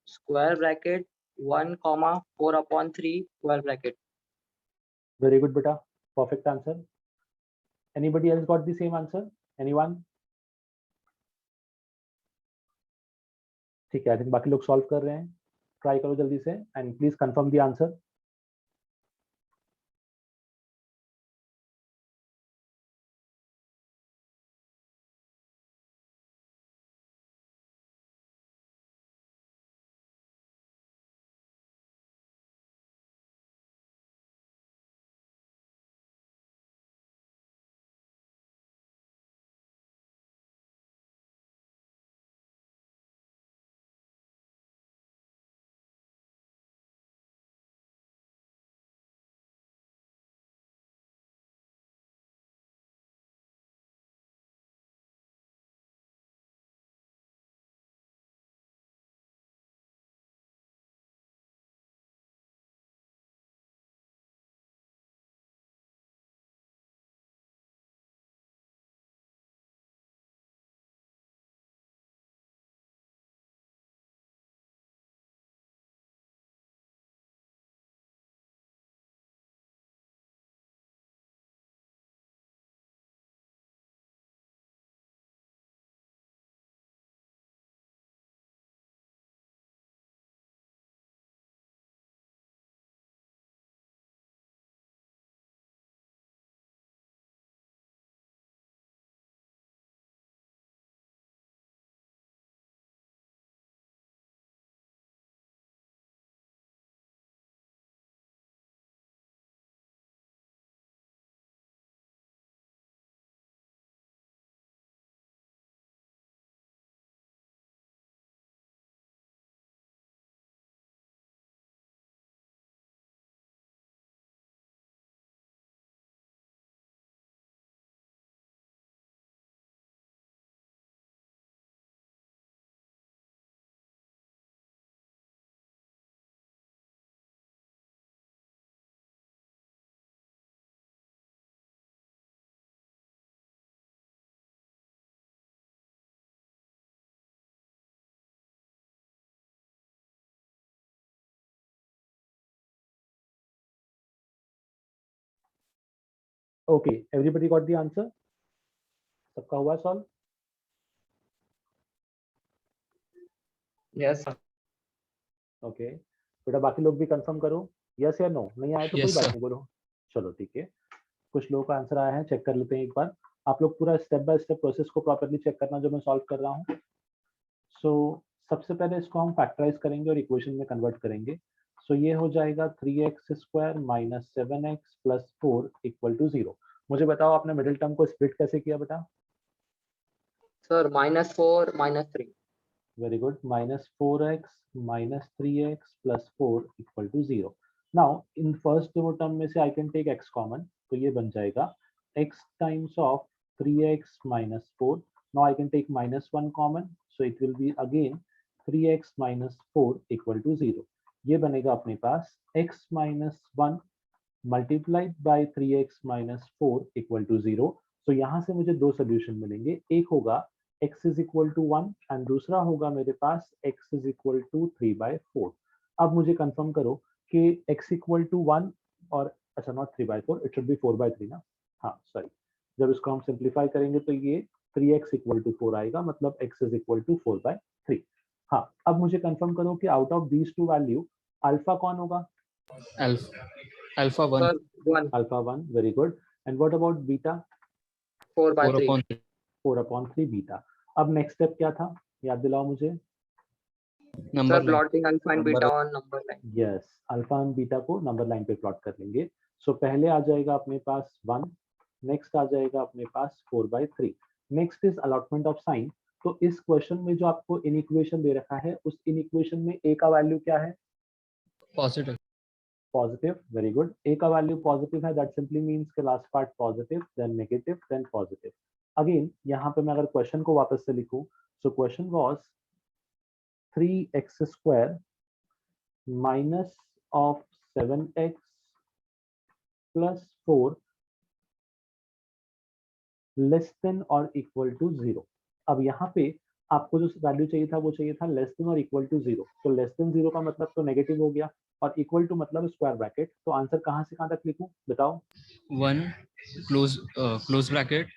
square bracket 1 comma 4 upon 3 square bracket. Very good बेटा, perfect answer. Anybody else got the same answer, anyone. ठीक है, I think बाकी लोग सॉल्व कर रहे हैं। ट्राई करो जल्दी से and please confirm the answer. Okay, everybody got the answer? सबका हुआ सॉल्व? Yes, sir. ओके, बेटा बाकी लोग भी कंफर्म करो, यस या नो? नहीं आया तो कोई Yes, बात sir. नहीं, बोलो। चलो ठीक है, कुछ लोगों का आंसर आया है, चेक कर लेते हैं एक बार। आप लोग पूरा स्टेप बाय स्टेप प्रोसेस को प्रॉपर्ली चेक करना जो मैं सॉल्व कर रहा हूँ। सो सबसे पहले इसको हम फैक्टराइज करेंगे और इक्वेशन में कन्वर्ट करेंगे। सो ये हो जाएगा 3x² minus 7x plus 4 equal to 0। मुझे बताओ आपने मिडिल टर्म को स्प्लिट कैसे किया बेटा? Sir, -4 -3. Very good, -4x minus 3x plus 4 equal to 0। Now in first दोनों टर्म में से I can take x common, तो ये बन जाएगा x times of 3x minus 4। Now I can take -1 common, so it will be again 3x minus 4 equal to 0। ये बनेगा अपने पास x minus 1 multiplied by 3x minus 4 equal to 0। तो यहाँ से मुझे दो सोल्यूशन मिलेंगे, एक होगा x is equal to 1 and दूसरा होगा मेरे पास x इज इक्वल टू 3/4। अब मुझे कंफर्म करो कि x इक्वल टू 1 और अच्छा नॉट 3/4, इट शुड बी 4/3 ना। हाँ सॉरी, जब इसको हम सिंप्लीफाई करेंगे तो ये 3x इक्वल टू 4 आएगा, मतलब x इज इक्वल टू 4/3। हाँ, अब मुझे कंफर्म करो कि out of these two value alpha कौन होगा? Alpha 1. Sir, 1. Alpha 1, very good. And what about beta? 4/3. 4/3. 4/3 beta. अब नेक्स्ट स्टेप क्या था, याद दिलाओ मुझे। Number Sir, line. plotting alpha and Number beta on number line. Yes, alpha and beta को number line पे प्लॉट कर लेंगे। सो पहले आ जाएगा अपने पास 1, नेक्स्ट आ जाएगा अपने पास 4/3। Next is allotment of sine. तो इस क्वेश्चन में जो आपको इन इक्वेशन दे रखा है, उस इन इक्वेशन में ए का वैल्यू क्या है? Positive. Positive, very good. A का वैल्यू पॉजिटिव है, दैट सिंपली मींस के last part positive, then negative, then positive. Again यहाँ पे मैं अगर क्वेश्चन को वापस से लिखूं, so question was 3x² minus of 7x plus 4 less than और इक्वल टू 0। अब यहाँ पे आपको जो वैल्यू चाहिए था वो चाहिए था लेस देन और इक्वल टू 0। तो लेस देन 0 का मतलब तो नेगेटिव हो गया और इक्वल टू मतलब स्क्वायर ब्रैकेट। तो आंसर कहाँ से कहाँ तक लिखूं बताओ? 1 close bracket,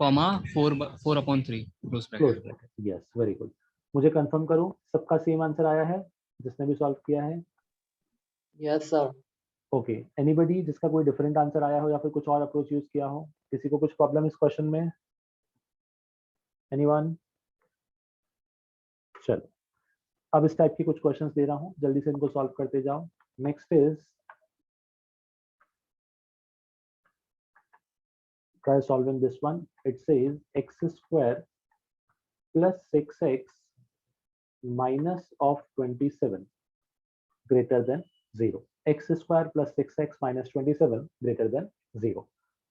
comma 4/3 close close bracket. Bracket, yes very good. मुझे कंफर्म करो सबका सेम आंसर आया है जिसने भी सॉल्व किया है? Yes, sir. ओके, एनीबडी जिसका कोई डिफरेंट आंसर आया हो या फिर कुछ और अप्रोच यूज किया हो? किसी को कुछ प्रॉब्लम इस क्वेश्चन में? एनीवन? चलो, अब इस टाइप के कुछ क्वेश्चंस दे रहा हूँ, जल्दी से इनको सॉल्व करते जाओ। Next is try solving this one. It says x² plus 6x minus of 27 greater than 0. x² plus 6x minus 27 greater than 0.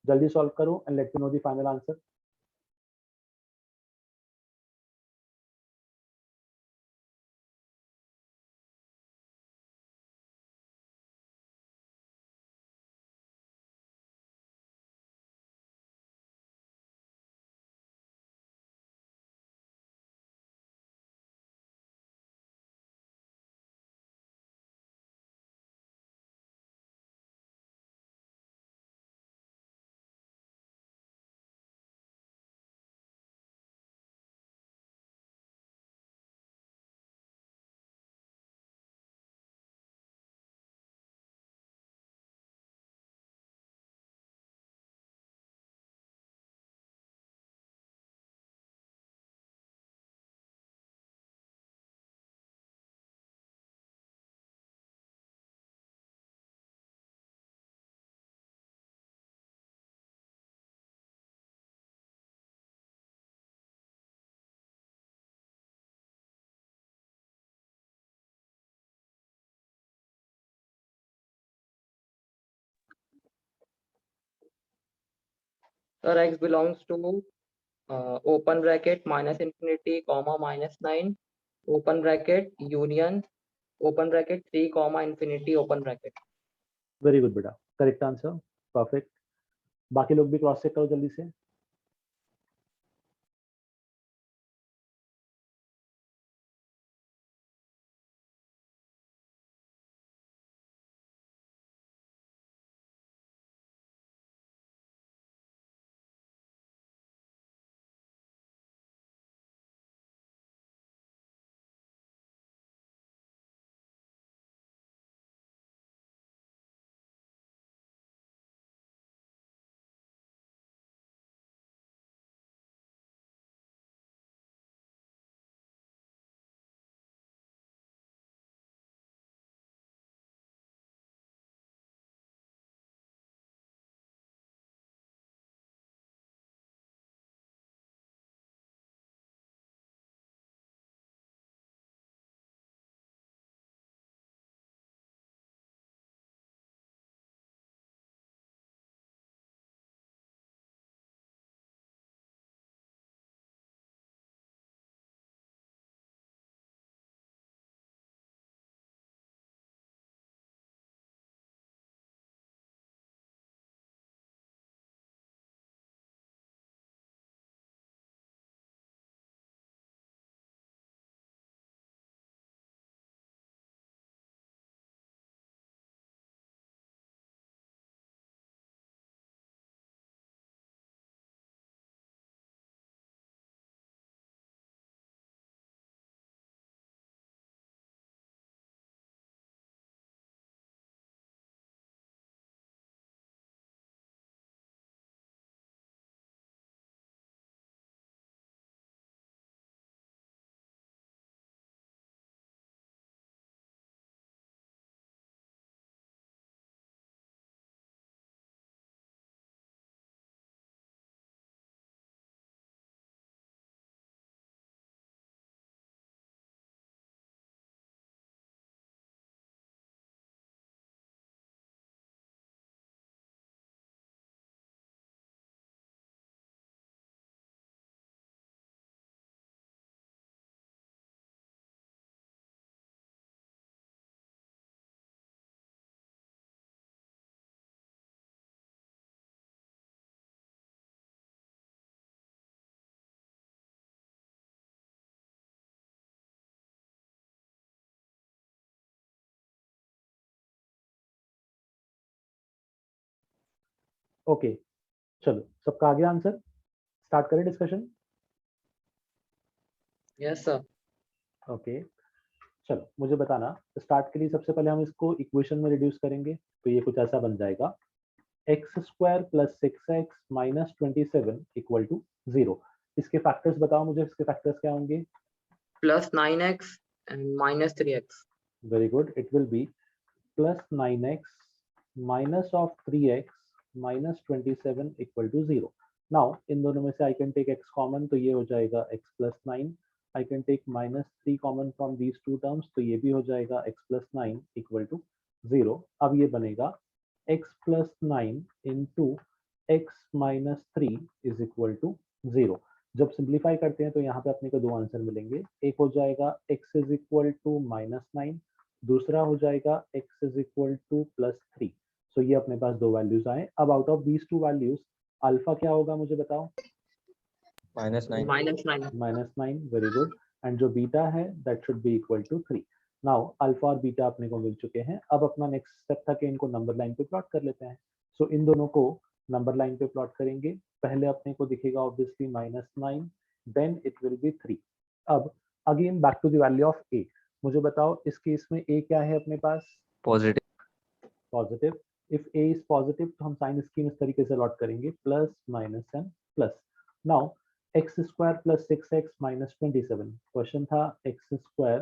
जल्दी सॉल्व करो and let me know the final answer. Sir, x belongs to open bracket -infinity, comma -9, open bracket union, open bracket 3, comma infinity, open bracket. Very good बेटा, correct answer, perfect. बाकी लोग भी cross check करो जल्दी से। Okay, चलो सबका आ गया आंसर, स्टार्ट करें डिस्कशन। Yes, sir. ओके, चलो मुझे बताना, स्टार्ट के लिए सबसे पहले हम इसको इक्वेशन में रिड्यूस करेंगे, तो ये कुछ ऐसा बन जाएगा x square plus 6x minus 27 equal to 0। इसके फैक्टर्स बताओ मुझे, इसके फैक्टर्स क्या होंगे? Plus 9x and minus 3x. Very good, it will be plus 9x minus of 3x minus 27 equal to 0। Now in दोनों में से I can take x common, तो ये हो जाएगा x plus 9। I can take minus 3 common from these two terms, तो ये भी हो जाएगा x प्लस 9 इक्वल टू 0। अब ये बनेगा x plus 9 into x minus 3 is equal to 0। जब सिंप्लीफाई करते हैं तो यहाँ पे अपने को दो आंसर मिलेंगे, एक हो जाएगा x is equal to minus 9, दूसरा हो जाएगा x is equal to plus 3। So ये अपने पास दो वैल्यूज आए। अब out of these two values alpha क्या होगा मुझे बताओ? -9 Minus 9. Minus 9, very good. And जो बीटा है that should be equal to 3। नाउ अल्फा और बीटा अपने को मिल चुके हैं। अब अपना नेक्स्ट स्टेप था कि इनको नंबर लाइन पे प्लॉट कर लेते हैं। सो इन दोनों को नंबर लाइन पे प्लॉट करेंगे। पहले अपने को दिखेगा obviously -9, then it will be 3। अब again back to the value of a, मुझे बताओ इस केस में a क्या है अपने पास? Positive. Positive. If a is positive तो हम साइन स्कीम इस तरीके से लॉट करेंगे, plus minus and plus. Now X square plus 6x minus 27, question था x square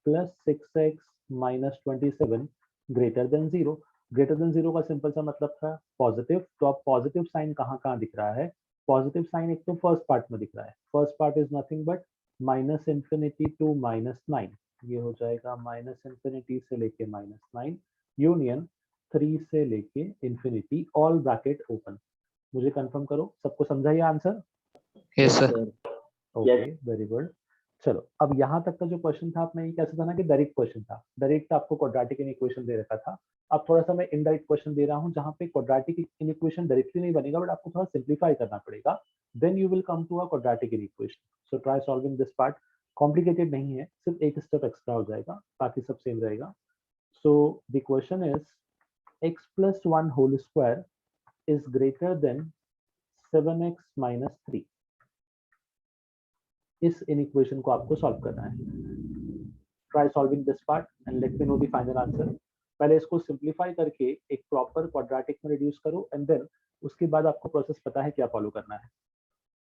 plus 6x minus 27 greater than 0। Greater than 0 का सिंपल सा मतलब था पॉजिटिव, तो अब पॉजिटिव साइन कहाँ कहाँ दिख रहा है? पॉजिटिव साइन एक तो फर्स्ट पार्ट में दिख रहा है, first part is nothing but minus infinity to minus 9, ये हो जाएगा माइनस इंफिनिटी से लेके माइनस 9 यूनियन 3 से लेके इंफिनिटी, ऑल ब्रैकेट ओपन। मुझे कंफर्म करो, सबको समझा ये answer? Yes sir. Okay, very good. चलो अब यहाँ तक का जो क्वेश्चन था अपना ये कैसा था ना कि डायरेक्ट क्वेश्चन था, डायरेक्ट आपको क्वाड्रेटिक इक्वेशन दे रखा था। अब थोड़ा सा मैं इनडायरेक्ट क्वेश्चन दे रहा हूँ जहाँ पे क्वाड्रेटिक इक्वेशन डायरेक्टली नहीं बनेगा बट आपको थोड़ा सिंप्लीफाई करना पड़ेगा, then you will come to a quadratic equation. So try solving this part, complicated नहीं है, सिर्फ एक स्टेप एक्स्ट्रा हो जाएगा, बाकी सब सेम रहेगा। So the question is x plus 1 whole square is greater than 7x minus 3। इस इक्वेशन को आपको सॉल्व करना है। Try solving this part and let me know the final answer. पहले इसको सिंप्लीफाई करके एक प्रॉपर क्वाड्रेटिक में रिड्यूस करो एंड देन उसके बाद आपको प्रोसेस पता है क्या फॉलो करना है।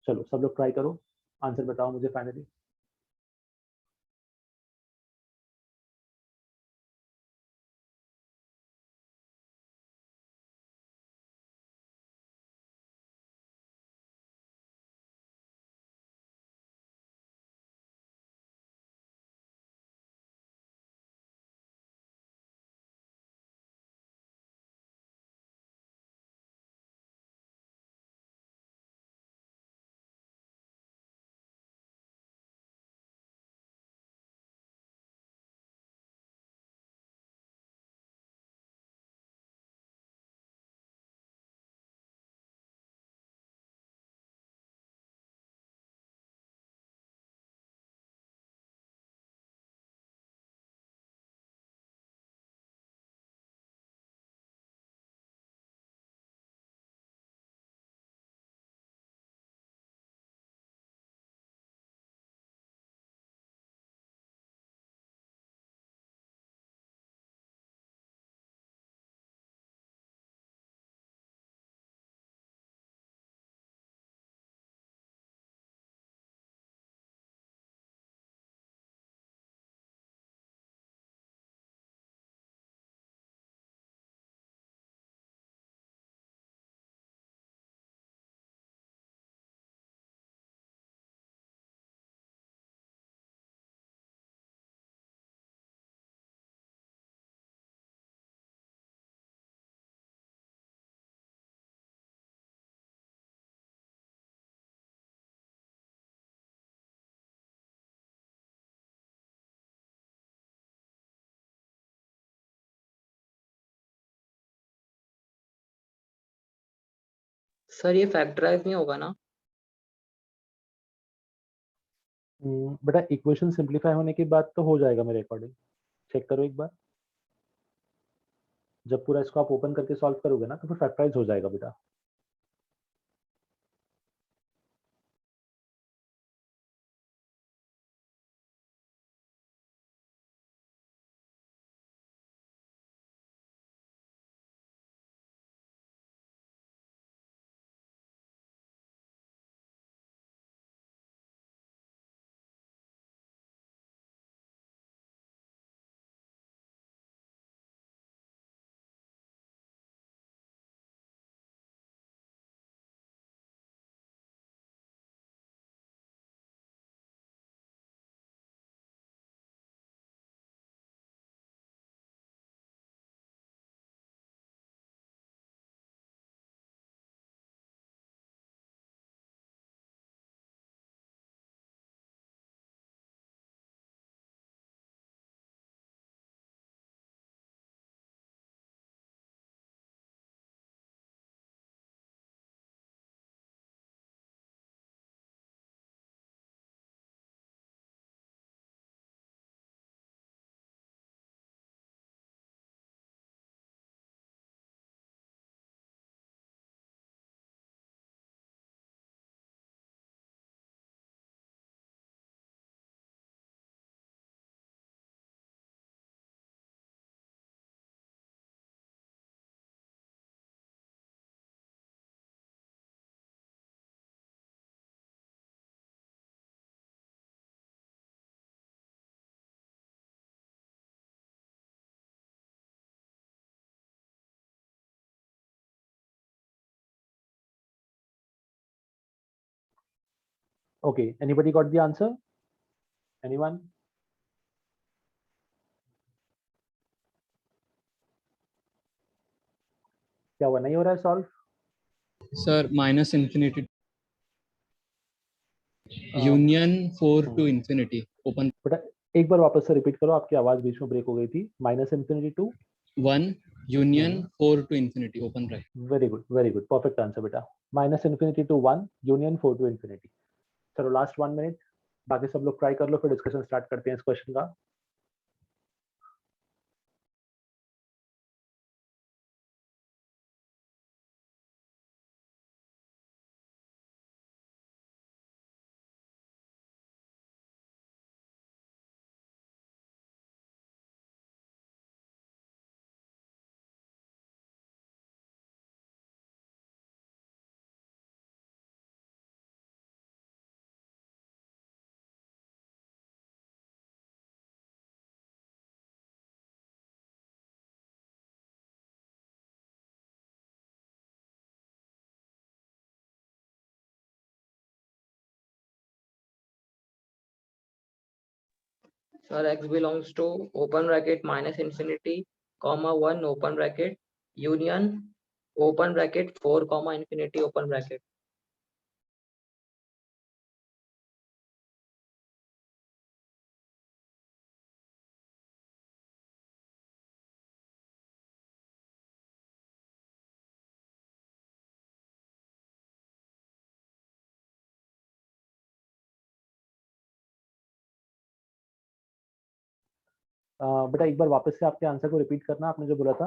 चलो सब लोग ट्राई करो, आंसर बताओ मुझे फाइनली। सर ये फैक्टराइज नहीं होगा ना? बेटा इक्वेशन सिंप्लीफाई होने के बाद तो हो जाएगा मेरे अकॉर्डिंग, चेक करो एक बार। जब पूरा इसको आप ओपन करके सॉल्व करोगे ना तो फिर फैक्टराइज हो जाएगा बेटा। Okay, anybody got the answer? Anyone? क्या हुआ, नहीं हो रहा है solve? Sir, minus infinity. Union 4 to infinity. Open बेटा एक बार वापस से रिपीट करो, आपकी आवाज बीच में ब्रेक हो गई थी. Minus infinity to 1. Union 4 to infinity. Open bracket. Very good, perfect answer बेटा. Minus infinity to 1 union 4 to infinity. चलो लास्ट 1 मिनट, बाकी सब लोग ट्राई कर लो, फिर डिस्कशन स्टार्ट करते हैं इस क्वेश्चन का. Sir, x belongs to open bracket minus infinity, comma 1 open bracket, union open bracket 4 comma infinity open bracket. बेटा एक बार वापस से आपके आंसर को रिपीट करना, आपने जो बोला था.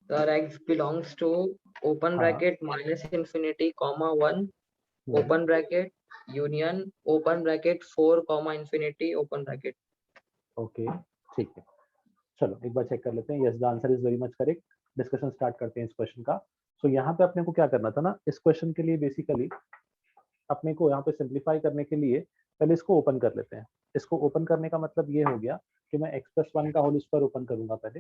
Sir, x belongs to open हाँ. bracket minus infinity, comma 1 open bracket, union open bracket 4 comma infinity open bracket. Okay ठीक है, चलो एक बार चेक कर लेते हैं. Yes, the answer is very much correct. Discussion start करते हैं इस क्वेश्चन का. सो यहाँ पे अपने को क्या करना था ना, इस क्वेश्चन के लिए बेसिकली अपने को यहाँ पे सिंप्लीफाई करने के लिए पहले इसको ओपन कर लेते हैं. इसको ओपन करने का मतलब ये हो गया कि मैं x प्लस 1 का होल स्क्वायर ओपन करूंगा पहले.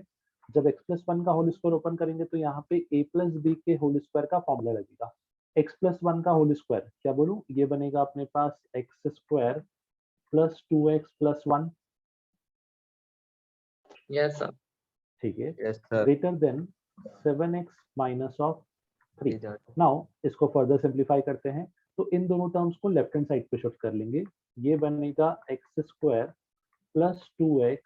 जब x प्लस 1 का होल स्क्वायर ओपन करेंगे तो यहाँ पे a प्लस बी के होल स्क्वायर का फॉर्मूला लगेगा. x प्लस 1 का होल स्क्वायर क्या बोलूं, ये बनेगा अपने पास x square plus 2x plus 1. Yes, sir. ठीक है, Yes, sir. Greater than 7x minus of 3. Is that- now इसको फर्दर सिंप्लीफाई करते हैं, तो इन दोनों टर्म्स को लेफ्ट हैंड साइड पे शिफ्ट कर लेंगे. ये बनेगा x square plus 2x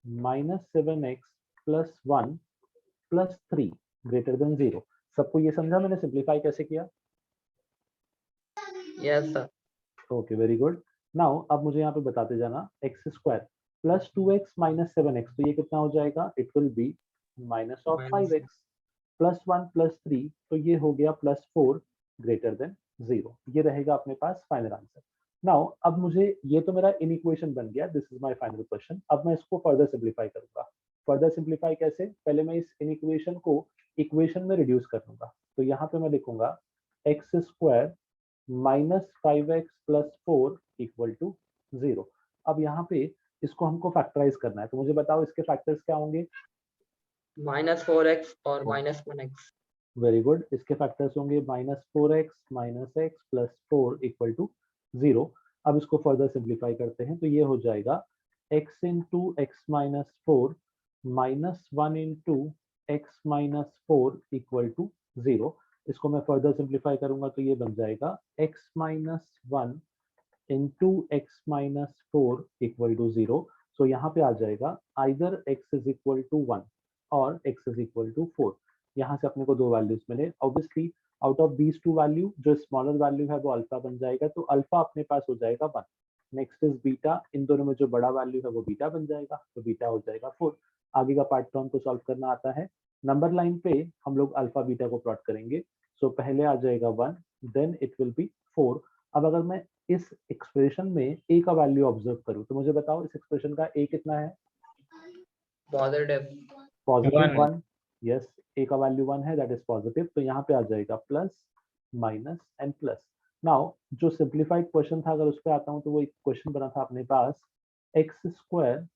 minus 7x plus 1 plus 3 greater than 0. सबको ये समझा मैंने सिंप्लीफाई कैसे किया? Yes, sir. Okay very good. Now अब मुझे यहाँ पे बताते जाना, x square plus 2x minus 7x, तो ये कितना हो जाएगा, it will B minus of Minus 5x plus 1 plus 3, तो ये हो गया प्लस 4 ग्रेटर देन 0. ये रहेगा अपने पास फाइनल आंसर. नाउ अब मुझे, ये तो मेरा इन इक्वेशन बन गया, this is my final question. अब मैं इसको फर्दर सिंप्लीफाई करूंगा. फर्दर सिंप्लीफाई कैसे, पहले मैं इस इन इक्वेशन को इक्वेशन में रिड्यूस कर दूंगा. तो यहाँ पे मैं लिखूंगा x square minus 5x plus 4 equal to 0. अब यहाँ पे इसको हमको फैक्टराइज करना है, तो मुझे बताओ इसके फैक्टर्स क्या होंगे. minus 4x और minus 1x. वेरी गुड, इसके फैक्टर्स होंगे minus 4x minus x plus 4 equal to 0. अब इसको फर्दर सिंप्लीफाई करते हैं, तो ये हो जाएगा x into x minus 4 minus 1 into x minus 4 equal to 0. इसको मैं फर्दर सिंप्लीफाई करूंगा तो ये बन जाएगा x minus 1 into x minus 4 equal to 0. So यहाँ पे आ जाएगा either x is equal to 1 और x इज इक्वल टू 4. यहाँ से अपने को दो वैल्यूज मिले. Obviously out of these two value जो स्मॉलर वैल्यू है वो अल्फा बन जाएगा, तो अल्फा अपने पास हो जाएगा 1. नेक्स्ट इज बीटा, इन दोनों में जो बड़ा वैल्यू है वो बीटा बन जाएगा, तो बीटा हो जाएगा 4. आगे का पार्ट तो हमको सॉल्व करना आता है. नंबर लाइन पे हम लोग अल्फा बीटा को प्लॉट करेंगे. सो पहले आ जाएगा 1, देन इट विल बी 4. अब अगर मैं इस एक्सप्रेशन में a का वैल्यू ऑब्जर्व करूं, तो मुझे बताओ इस एक्सप्रेशन का a कितना है. Positive. पॉजिटिव 1. यस, a का वैल्यू 1 है, दैट इज पॉजिटिव. तो यहाँ पे आ जाएगा plus minus and plus. Now जो सिंप्लीफाइड क्वेश्चन था, अगर उस पर आता हूँ, तो वो एक क्वेश्चन बना था अपने पास X square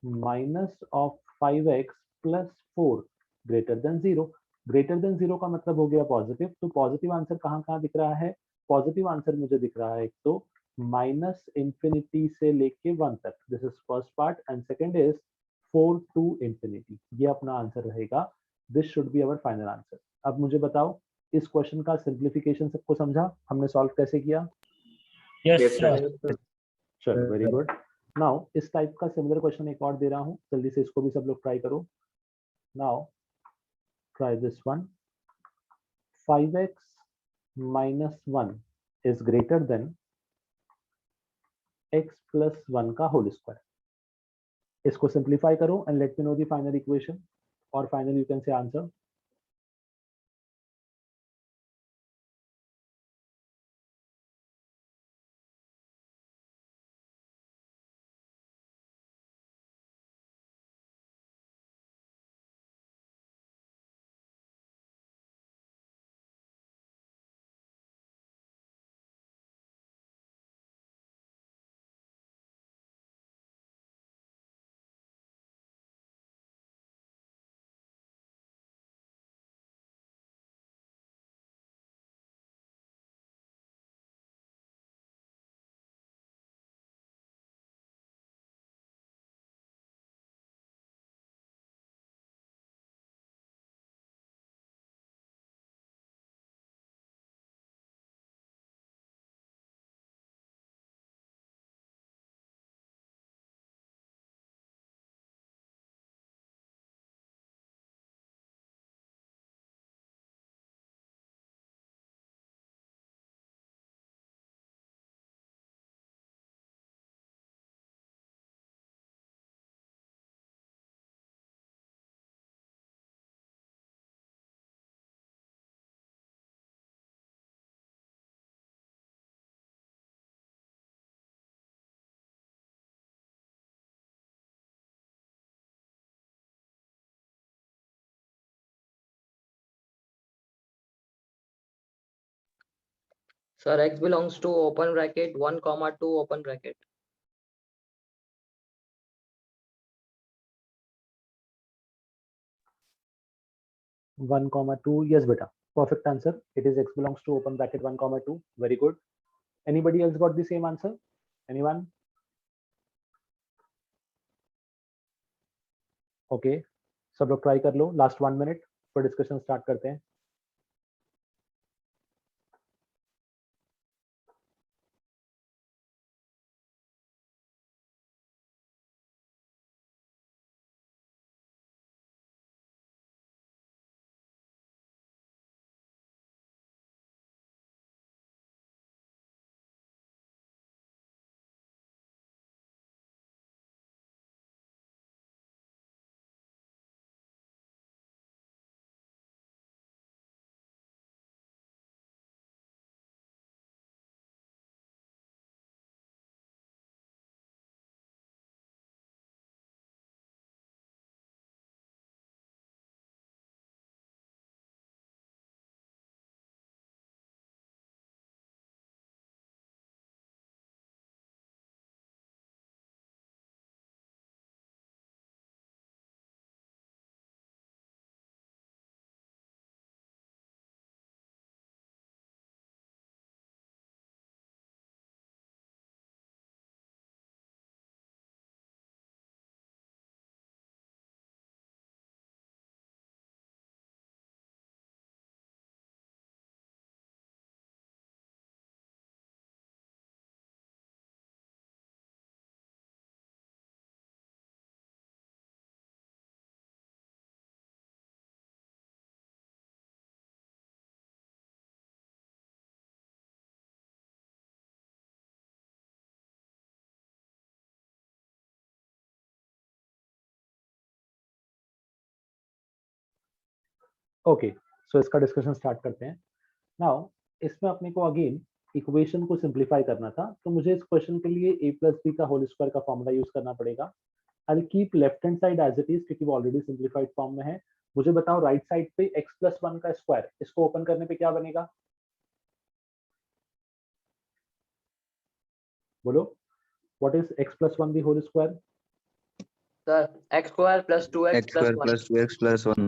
minus of 5x plus 4 greater than 0. Greater than 0 का मतलब हो गया पॉजिटिव, तो पॉजिटिव आंसर कहाँ कहाँ दिख रहा है? पॉजिटिव आंसर मुझे दिख रहा है एक तो माइनस इंफिनिटी से लेके 1 तक, this is first part, and second is 4 to infinity, ये अपना आंसर रहेगा। This should be our final answer. अब मुझे बताओ इस क्वेश्चन का सिंप्लीफिकेशन सबको समझा हमने सॉल्व कैसे किया? Yes, sir. चलो वेरी गुड। नाउ इस टाइप का सिमिलर क्वेश्चन एक और दे रहा हूँ, जल्दी से इसको भी सब लोग ट्राई करो। Now try this one. 5x minus 1 is greater than x plus 1 का होल स्क्वायर। इसको सिंप्लीफाई करो and let me know the final equation, और final you can say answer. Sir, x belongs to open bracket 1 comma 2 open bracket. One comma two, yes बेटा, perfect answer. It is x belongs to open bracket 1 comma 2. Very good. Anybody else got the same answer? Anyone? Okay, सब लोग try कर लो, last 1 minute फिर discussion start करते हैं। Okay, सो इसका discussion start करते हैं। नाउ इसमें अपने को अगेन इक्वेशन को सिंप्लीफाई करना था, तो मुझे इस क्वेश्चन के लिए a प्लस बी का होल स्क्वायर का फॉर्मूला यूज करना पड़ेगा। I keep left hand side as it is क्योंकि वो ऑलरेडी सिंप्लीफाइड फॉर्म में है। मुझे बताओ राइट साइड पे x प्लस 1 का स्क्वायर, इसको ओपन करने पे क्या बनेगा? बोलो, what is x plus 1 the whole square? Sir, x square plus 2x X square plus 2x plus 1.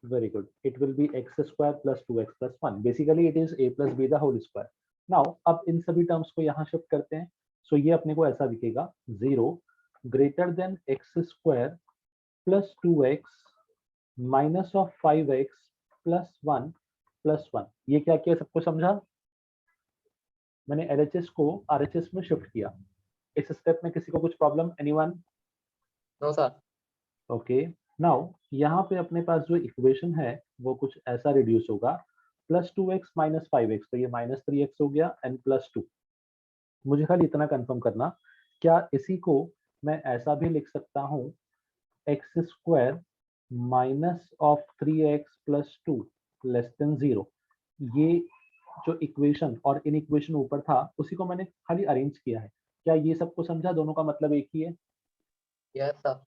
Very good. It will be x square plus 2x plus 1. Basically, it is a plus b the whole square. Now, अब इन सभी terms को यहाँ shift करते हैं. So ये अपने को ऐसा दिखेगा 0 greater than x square plus 2x minus of 5x plus 1 plus 1. ये क्या किया, सबको समझा? मैंने LHS को RHS में शिफ्ट किया. इस स्टेप में किसी को कुछ problem? Anyone? No sir. Okay. Now यहाँ पे अपने पास जो इक्वेशन है वो कुछ ऐसा रिड्यूस होगा प्लस 2x माइनस 5x, तो ये माइनस 3x हो गया एंड प्लस 2. मुझे खाली इतना कंफर्म करना, क्या इसी को मैं ऐसा भी लिख सकता हूँ X square minus of 3x plus 2 less than 0. ये जो इक्वेशन और इन इक्वेशन ऊपर था उसी को मैंने खाली अरेंज किया है. क्या ये सबको समझा? दोनों का मतलब एक ही है. Yes sir.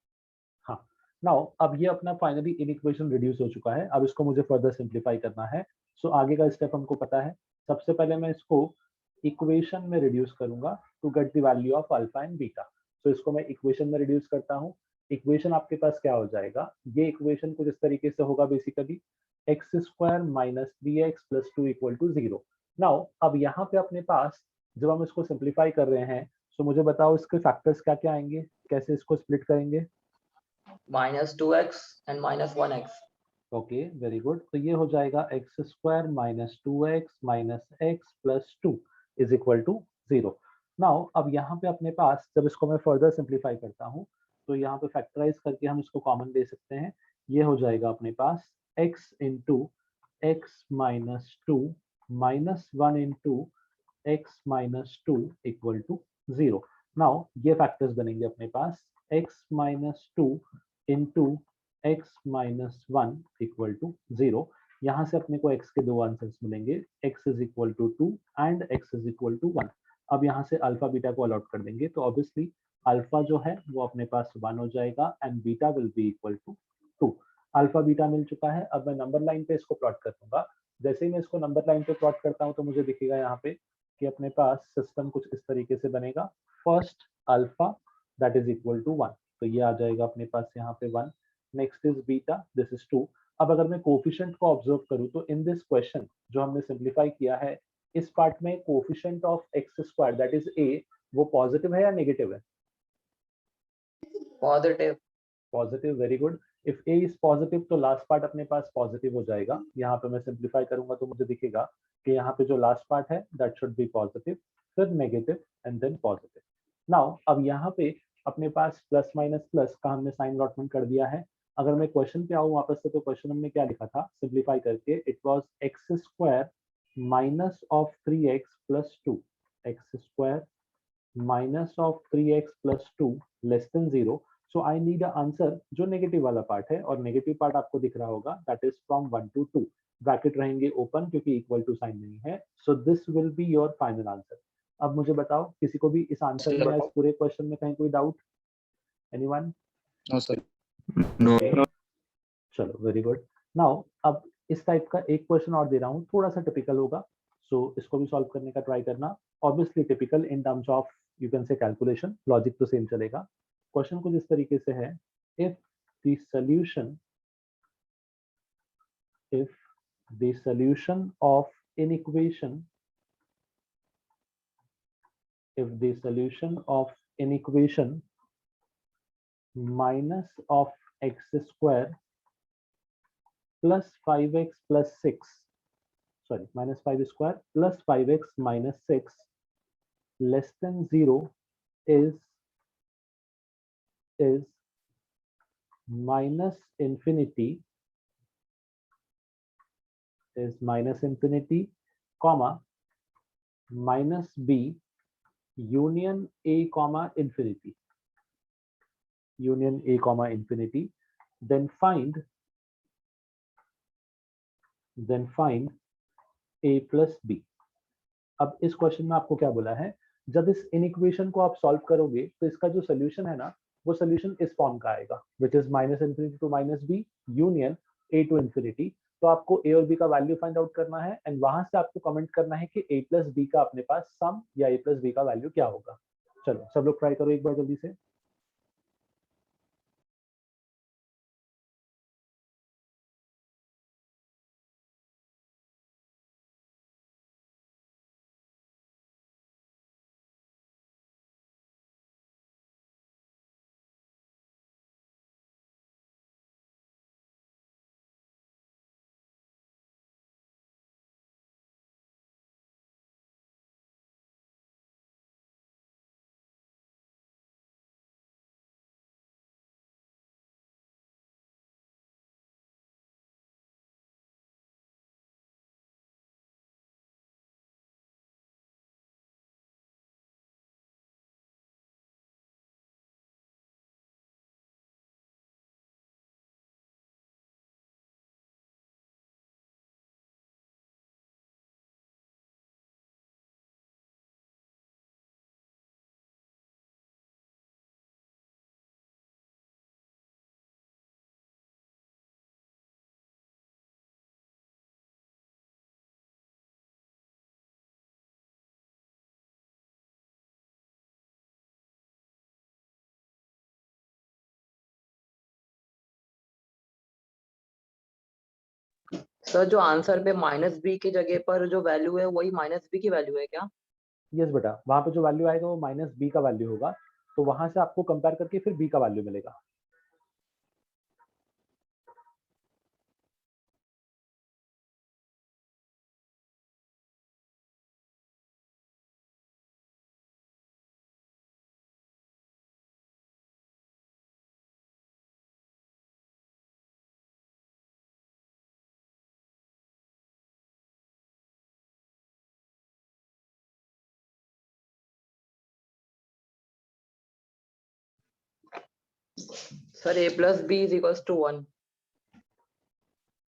हाँ. नाउ अब ये अपना फाइनली इन इक्वेशन रिड्यूस हो चुका है. अब इसको मुझे फर्दर सिंप्लीफाई करना है. सो आगे का स्टेप हमको पता है. सबसे पहले मैं इसको इक्वेशन में रिड्यूस करूंगा to get the value of alpha and beta. So इसको मैं इक्वेशन में रिड्यूस करता हूँ. इक्वेशन आपके पास क्या हो जाएगा? ये इक्वेशन कुछ इस तरीके से होगा basically x square minus 3x plus 2 equal to 0. Now अब यहाँ पे अपने पास जब हम इसको सिंप्लीफाई कर रहे हैं, सो मुझे बताओ इसके फैक्टर्स क्या क्या आएंगे, कैसे इसको स्प्लिट करेंगे? Minus 2x and minus 1x. Okay, very good. तो ये हो जाएगा x square minus 2x minus x plus 2 is equal to 0. Now अब यहाँ पे अपने पास जब इसको मैं फर्दर सिंप्लीफाई करता हूँ तो यहाँ पे फैक्टराइज करके हम इसको कॉमन ले सकते हैं. ये हो जाएगा अपने पास x into x minus 2 minus 1 into x minus 2 equal to 0. Now ये फैक्टर्स बनेंगे अपने पास x minus 2 into x minus 1 equal to 0. यहाँ से अपने को x के दो आंसर्स मिलेंगे, x is equal to 2 and x is equal to 1. अब यहाँ से अल्फा बीटा को अलॉट कर देंगे तो ऑब्वियसली अल्फा जो है वो अपने पास 1 हो जाएगा and beta will be equal to 2. Alpha beta मिल चुका है. अब मैं नंबर लाइन पे इसको प्लॉट कर दूंगा. जैसे ही मैं इसको नंबर लाइन पे प्लॉट करता हूँ तो मुझे दिखेगा यहाँ पे कि अपने पास सिस्टम कुछ इस तरीके से बनेगा. First alpha that is equal to 1, तो ये आ जाएगा अपने पास यहाँ पे 1. Next is beta, this is 2. अब अगर मैं कोफिशिएंट को ऑब्जर्व करूँ तो इन दिस क्वेश्चन जो हमने सिंप्लीफाई किया है इस पार्ट में coefficient of x square that is a वो पॉजिटिव है या नेगेटिव है? Positive. Positive, very good. If a is positive तो लास्ट पार्ट अपने पास पॉजिटिव हो जाएगा. यहाँ पे मैं सिंप्लीफाई करूंगा तो मुझे दिखेगा कि यहाँ पे जो लास्ट पार्ट है दैट शुड बी पॉजिटिव, फिर negative and then positive. Now अब यहाँ पे अपने पास प्लस माइनस प्लस का हमने साइन अलॉटमेंट कर दिया है. अगर मैं क्वेश्चन पे आऊँ वापस से तो क्वेश्चन हमने क्या लिखा था सिंप्लीफाई करके? It was x square minus of 3x plus 2, x square minus of 3x plus 2 less than 0. So I need a answer जो नेगेटिव वाला पार्ट है और नेगेटिव पार्ट आपको दिख रहा होगा that is from 1 to 2. Bracket रहेंगे ओपन क्योंकि इक्वल टू साइन नहीं है. So this will be your final answer. अब मुझे बताओ किसी को भी इस आंसर में या इस पूरे क्वेश्चन में कहीं कोई doubt? Anyone? No, sir. No. चलो, वेरी गुड. नाउ अब इस टाइप का एक क्वेश्चन और दे रहा हूँ, थोड़ा सा टिपिकल होगा. सो इसको भी सॉल्व करने का ट्राई करना. Obviously typical in terms of you can से कैलकुलेशन, लॉजिक तो सेम चलेगा. क्वेश्चन कुछ इस तरीके से है, if the solution of an equation minus of x square plus 5x plus 6, sorry, minus 5 square plus 5x minus 6 less than 0 is minus infinity, comma minus b union a comma infinity, then find a plus b. अब इस question में आपको क्या बोला है, जब इस inequation को आप सॉल्व करोगे तो इसका जो सोल्यूशन है ना वो सोल्यूशन इस फॉर्म का आएगा which is minus infinity to minus b union a to infinity. तो आपको a और b का वैल्यू फाइंड आउट करना है एंड वहां से आपको कमेंट करना है कि a प्लस b का अपने पास सम या a प्लस b का वैल्यू क्या होगा. चलो सब लोग ट्राई करो एक बार जल्दी से. सर जो आंसर पे माइनस बी की जगह पर जो वैल्यू है वही माइनस बी की वैल्यू है क्या? यस बेटा, वहां पे जो वैल्यू आएगा वो माइनस बी का वैल्यू होगा, तो वहां से आपको कंपेयर करके फिर बी का वैल्यू मिलेगा। Sir a plus B is equals to 1।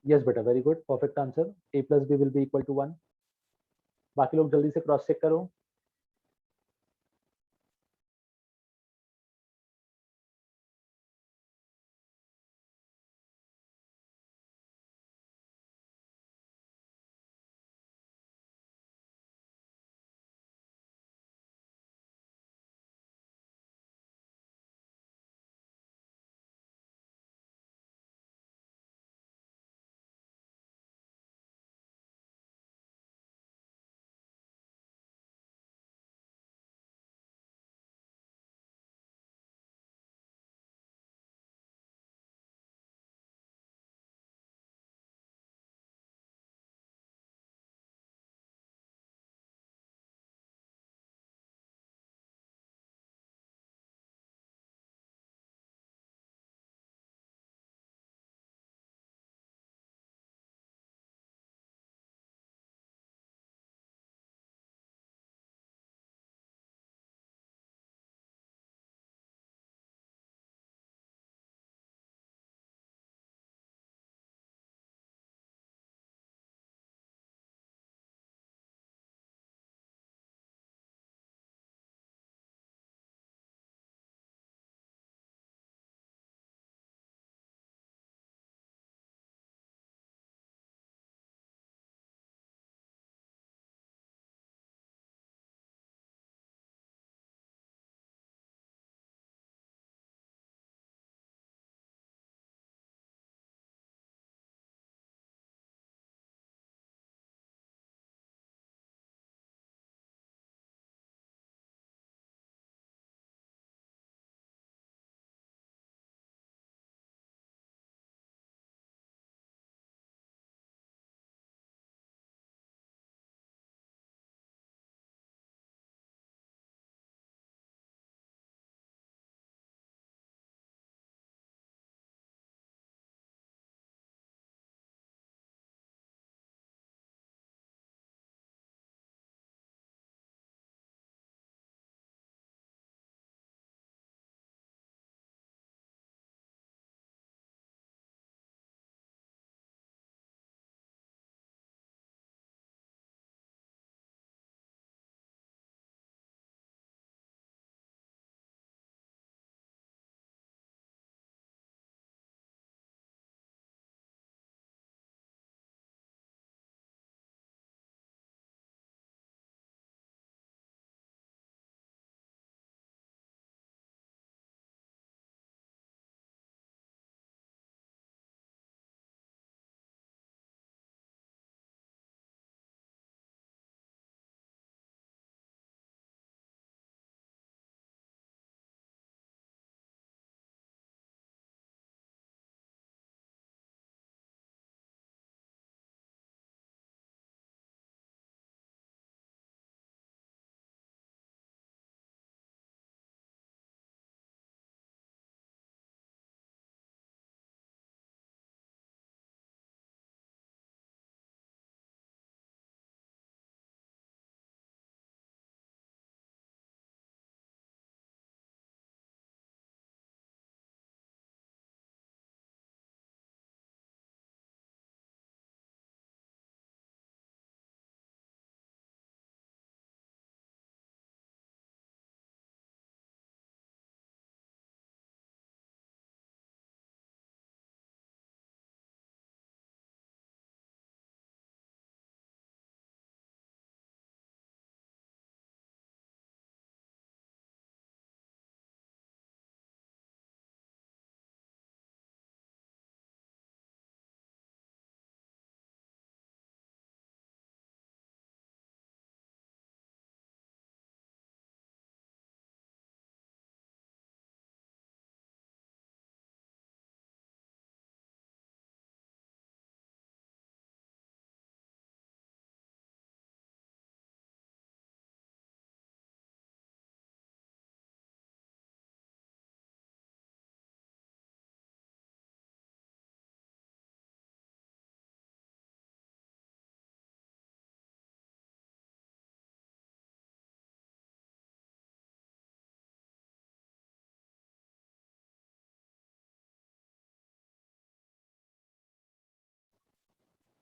Yes बेटा, very good, perfect answer. a plus B will be equal to 1। बाकी लोग जल्दी से क्रॉस चेक करो।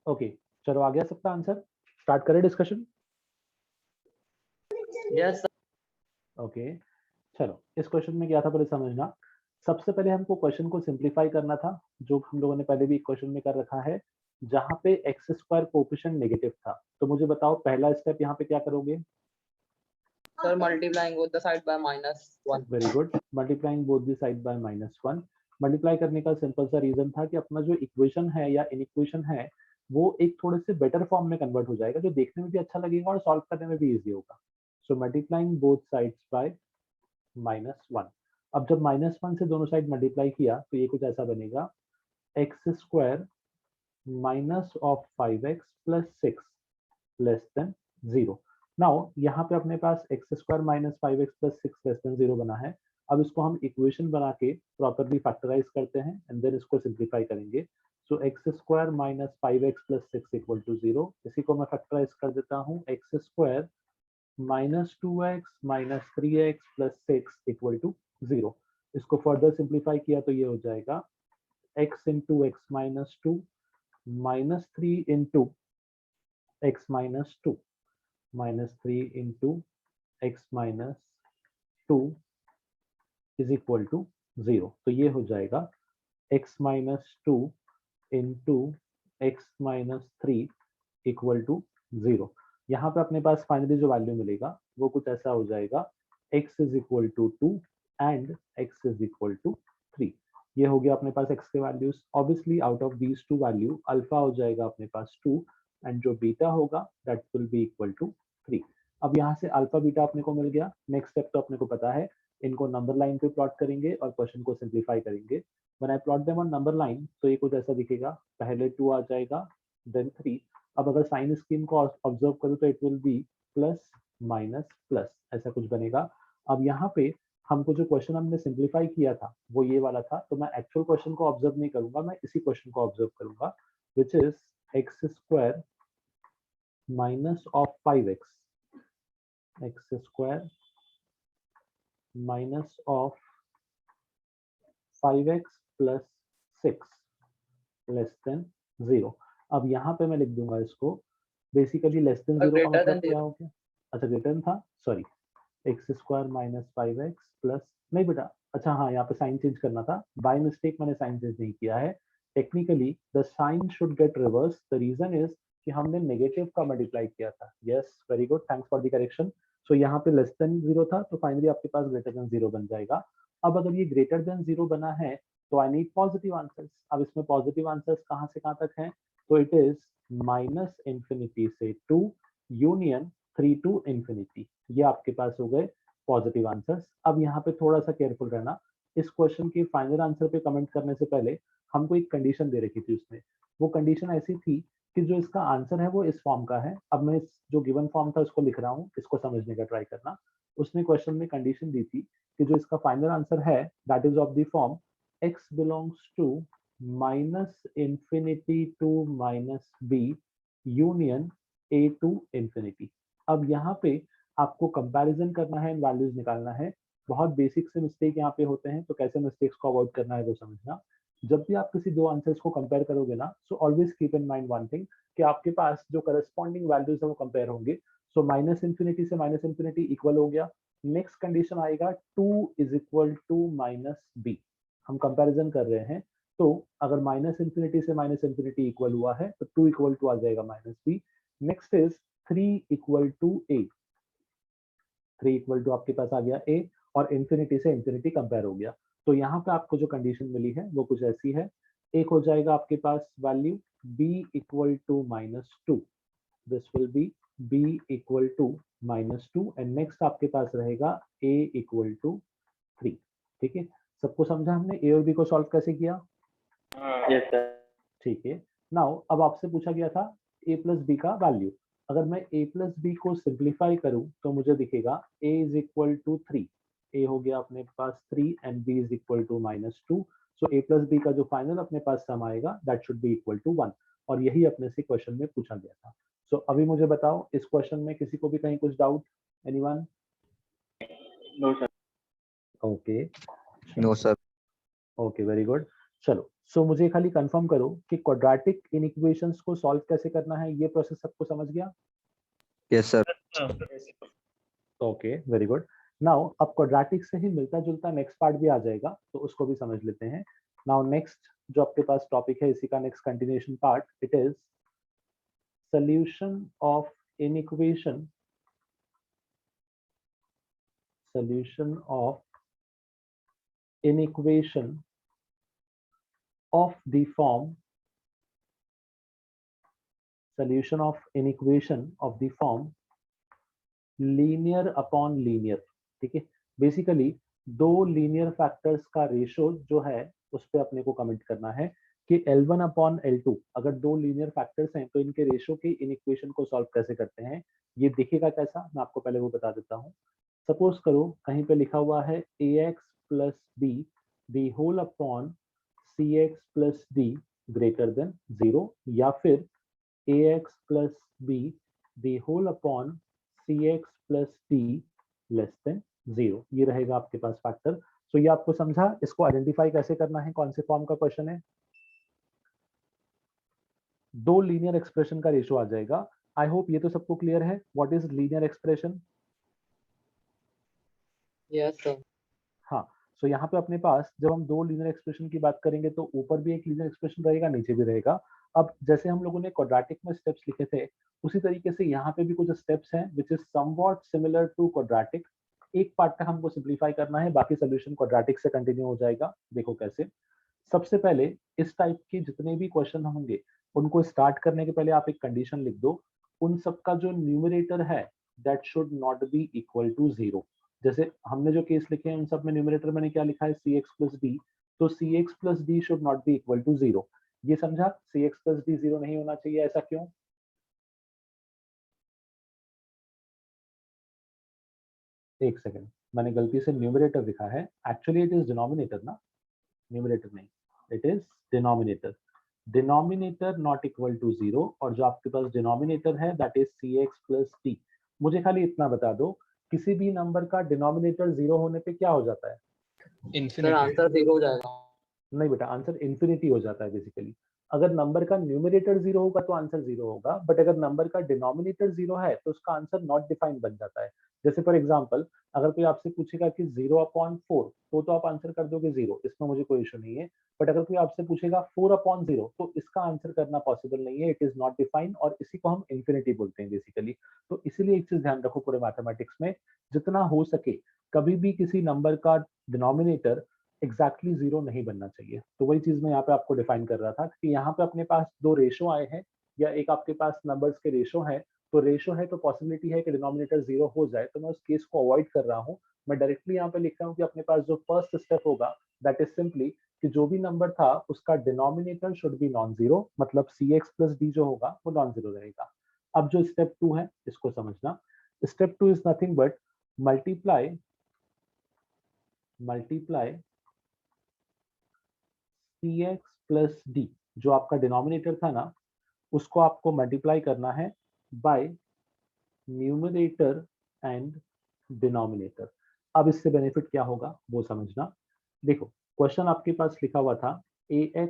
ओके, चलो आ गया सबका आंसर, स्टार्ट करें डिस्कशन। Yes sir. ओके, चलो इस क्वेश्चन में क्या था पहले समझना। सबसे पहले हमको क्वेश्चन को सिंप्लीफाई करना था, जो हम लोगों ने पहले भी क्वेश्चन में कर रखा है, जहाँ पे एक्स स्क्वायर कोएफिशिएंट नेगेटिव था। तो मुझे बताओ पहला स्टेप यहाँ पे क्या करोगे? Sir multiplying both the side by -1। Very good, multiplying both the side by -1। Multiply करने का सिंपल सा रीजन था कि अपना जो इक्वेशन है या इनइक्वेशन है वो एक थोड़े से बेटर फॉर्म में कन्वर्ट हो जाएगा, जो देखने में भी अच्छा लगेगा और सॉल्व करने में भी इजी होगा। सो मल्टीप्लाइंग बोथ साइड्स बाय -1। अब जब -1 से दोनों साइड मल्टीप्लाई किया तो ये कुछ ऐसा बनेगा, X square minus of 5x plus 6 less than 0। Now यहाँ पे अपने पास X square minus 5x plus 6 less than 0 बना है। अब इसको हम इक्वेशन बना के प्रॉपरली फैक्टराइज करते हैं एंड देन इसको सिंप्लीफाई करेंगे। So X square minus 5x plus 6 equal to 0। इसी को मैं फैक्टराइज कर देता हूँ, X square minus 2x minus 3x plus 6 equal to 0। इसको फर्दर सिंप्लीफाई किया तो ये हो जाएगा x into x minus 2 minus 3 into x minus 2 minus 3 into x minus 2 is equal to 0। तो ये हो जाएगा x minus 2 into x minus 3 equal to 0। यहाँ पे अपने पास फाइनली जो वैल्यू मिलेगा वो कुछ ऐसा हो जाएगा, x is equal to 2 and x is equal to 3। ये हो गया अपने पास x के values. Obviously out of these two value alpha हो जाएगा अपने पास 2 एंड जो बीटा होगा that will be equal to 3। अब यहाँ से अल्फा बीटा अपने को मिल गया। नेक्स्ट स्टेप तो अपने को पता है, इनको नंबर लाइन पे प्लॉट करेंगे और क्वेश्चन को सिंप्लीफाई करेंगे। When I plot them on number line तो ये कुछ ऐसा दिखेगा, पहले 2 आ जाएगा देन 3। अब अगर साइन स्कीम को ऑब्जर्व करूँ तो it will be plus minus plus, ऐसा कुछ बनेगा। अब यहाँ पे हमको जो क्वेश्चन हमने सिंप्लीफाई किया था वो ये वाला था, तो मैं एक्चुअल क्वेश्चन को ऑब्जर्व नहीं करूंगा, मैं इसी क्वेश्चन को ऑब्जर्व करूंगा, which is x square minus of 5x, x square minus of 5x plus 6 less than 0। अब यहाँ पे मैं लिख दूंगा इसको, बेसिकली लेस देन 0 का मतलब क्या हो गया? अच्छा ग्रेटर देन था, sorry, x square minus 5x plus, नहीं बेटा, अच्छा हाँ यहाँ पे साइन चेंज करना था, बाय मिस्टेक मैंने साइन चेंज नहीं किया है। Technically the sign should get reverse, the reason is कि हमने नेगेटिव का मल्टीप्लाई किया था। Yes very good, thanks for the correction. So यहाँ पे लेस देन 0 था तो फाइनली आपके पास ग्रेटर देन 0 बन जाएगा। अब अगर ये ग्रेटर देन 0 बना है तो आई नीड पॉजिटिव आंसर्स। अब इसमें पॉजिटिव आंसर्स कहाँ से कहाँ तक हैं? तो इट इज माइनस इंफिनिटी से 2 यूनियन 3 टू इंफिनिटी। ये आपके पास हो गए पॉजिटिव आंसर्स। अब यहाँ पे थोड़ा सा केयरफुल रहना, इस क्वेश्चन के फाइनल आंसर पे कमेंट करने से पहले हमको एक कंडीशन दे रखी थी उसमें। वो कंडीशन ऐसी थी कि जो इसका आंसर है वो इस फॉर्म का है। अब मैं इस जो गिवन फॉर्म था उसको लिख रहा हूँ, इसको समझने का ट्राई करना। उसने क्वेश्चन में कंडीशन दी थी कि जो इसका फाइनल आंसर है that is of the form x belongs to minus infinity to minus b union a to infinity. अब यहाँ पे आपको कंपैरिजन करना है, वैल्यूज निकालना है। बहुत बेसिक से मिस्टेक यहाँ पे होते हैं, तो कैसे मिस्टेक्स को अवॉइड करना है वो समझना। जब भी आप किसी दो आंसर्स को कंपेयर करोगे ना, so always keep in mind one thing कि आपके पास जो करस्पॉन्डिंग वैल्यूज है वो कंपेयर होंगे। सो माइनस इंफिनिटी से माइनस इंफिनिटी इक्वल हो गया। नेक्स्ट कंडीशन आएगा 2 is equal to minus b. हम कंपैरिजन कर रहे हैं, तो अगर माइनस इंफिनिटी से माइनस इंफिनिटी इक्वल हुआ है तो 2 इक्वल टू आ जाएगा minus b. Next is 3 equal to a, 3 equal to आपके पास आ गया a, और इंफिनिटी से इंफिनिटी कंपेयर हो गया। तो यहाँ पे आपको जो कंडीशन मिली है वो कुछ ऐसी है। एक हो जाएगा आपके पास value b equal to minus 2, this will be b equal to minus 2 and next आपके पास रहेगा a इक्वल टू 3। ठीक है, सबको समझा हमने a और b को सॉल्व कैसे किया? Yes sir. ठीक है, नाउ अब आपसे पूछा गया था a प्लस बी का वैल्यू। अगर मैं a प्लस बी को सिंप्लीफाई करूं तो मुझे दिखेगा a is equal to 3, a हो गया अपने पास 3 and b is equal to minus 2। So a plus b का जो फाइनल अपने पास सम आएगा that should be equal to 1, और यही अपने से क्वेश्चन में पूछा गया था। सो अभी मुझे बताओ इस क्वेश्चन में किसी को भी कहीं कुछ doubt? Anyone? No sir. Okay no sir. Okay very good. चलो, सो मुझे खाली कंफर्म करो कि क्वाड्रेटिक इनइक्वेशंस को सॉल्व कैसे करना है, ये प्रोसेस सबको समझ गया? Yes, sir. Okay, very good. Now अब क्वाड्रेटिक से ही मिलता जुलता नेक्स्ट पार्ट भी आ जाएगा, तो उसको भी समझ लेते हैं। नाउ नेक्स्ट जो आपके पास टॉपिक है, इसी का next continuation part, it is solution of inequation, solution of inequation of the form, solution of inequation of the form linear upon linear। ठीक है, बेसिकली दो लीनियर फैक्टर्स का रेशो जो है उस पर अपने को कमेंट करना है कि L1 अपॉन L2 अगर दो लीनियर फैक्टर्स हैं तो इनके रेशो के इन इक्वेशन को सॉल्व कैसे करते हैं, ये दिखेगा कैसा, मैं आपको पहले वो बता देता हूँ। सपोज करो कहीं पे लिखा हुआ है ax plus b the whole upon cx plus d greater than 0, या फिर ax plus b the whole upon cx plus d less than 0, ये रहेगा आपके पास फैक्टर। सो ये आपको समझा, इसको आइडेंटिफाई कैसे करना है, कौन से फॉर्म का क्वेश्चन है। दो लीनियर एक्सप्रेशन का रेशो आ जाएगा। आई होप ये तो सबको क्लियर है, what is linear expression. Yes sir. हाँ, सो यहाँ पे अपने पास जब हम दो लीनियर एक्सप्रेशन की बात करेंगे तो ऊपर भी एक लीनियर एक्सप्रेशन रहेगा, नीचे भी रहेगा। अब जैसे हम लोगों ने क्वाड्रेटिक में स्टेप्स लिखे थे, उसी तरीके से यहाँ पे भी कुछ स्टेप्स हैं which is somewhat similar to quadratic. एक पार्ट का हमको सिंप्लीफाई करना है, बाकी सोल्यूशन क्वाड्रेटिक से कंटिन्यू हो जाएगा। देखो कैसे। सबसे पहले इस टाइप के जितने भी क्वेश्चन होंगे उनको स्टार्ट करने के पहले आप एक कंडीशन लिख दो, उन सबका जो न्यूमरेटर है that should not be equal to 0। जैसे हमने जो केस लिखे हैं उन सब में न्यूमरेटर मैंने क्या लिखा है, cx प्लस डी, तो cx plus d should not be equal to 0। ये समझा, cx प्लस डी 0 नहीं होना चाहिए, ऐसा क्यों? एक सेकंड, मैंने गलती से न्यूमरेटर लिखा है, एक्चुअली इट इज डिनोमिनेटर ना, न्यूमरेटर नहीं, it is denominator. Denominator not equal to 0, और जो आपके पास डिनोमिनेटर है that is cx plus d. मुझे खाली इतना बता दो, किसी भी नंबर का डिनोमिनेटर 0 होने पे क्या हो जाता है? Sir infinity. आंसर 0 हो जाएगा। नहीं बेटा, आंसर इन्फिनिटी हो जाता है बेसिकली। अगर नंबर का न्यूमरेटर 0 होगा तो आंसर 0 होगा, बट अगर नंबर का डिनोमिनेटर 0 है तो उसका आंसर नॉट डिफाइंड बन जाता है। जैसे फॉर एग्जांपल, अगर कोई आपसे पूछेगा कि 0 अपॉन 4, तो आप आंसर कर दोगे 0, इसमें मुझे कोई इशू नहीं है। बट अगर कोई आपसे पूछेगा 4 अपॉन 0, तो इसका आंसर करना पॉसिबल नहीं है, इट इज नॉट डिफाइंड, और इसी को हम इन्फिनिटी बोलते हैं बेसिकली। तो इसीलिए एक चीज ध्यान रखो पूरे मैथमेटिक्स में, जितना हो सके कभी भी किसी नंबर का डिनोमिनेटर एग्जैक्टली 0 नहीं बनना चाहिए। तो वही चीज मैं यहाँ पे आपको डिफाइन कर रहा था कि यहाँ पे अपने पास दो रेशो आए हैं, या एक आपके पास नंबर्स के रेशो है, तो रेशो है तो पॉसिबिलिटी है कि डिनोमिनेटर 0 हो जाए, तो मैं उस केस को अवॉइड कर रहा हूँ। मैं डायरेक्टली यहाँ पे लिख रहा हूँ कि अपने पास जो फर्स्ट स्टेप होगा दैट इज सिंपली कि जो भी नंबर था उसका denominator should be non zero, मतलब cx प्लस डी जो होगा वो नॉन जीरो रहेगा। अब जो स्टेप 2 है इसको समझना। Step 2 is nothing but multiply cx plus D, जो आपका डिनोमिनेटर था ना उसको आपको मल्टीप्लाई करना है बाय न्यूमरेटर एंड डिनोमिनेटर। अब इससे बेनिफिट क्या होगा वो समझना। देखो क्वेश्चन आपके पास लिखा हुआ था ax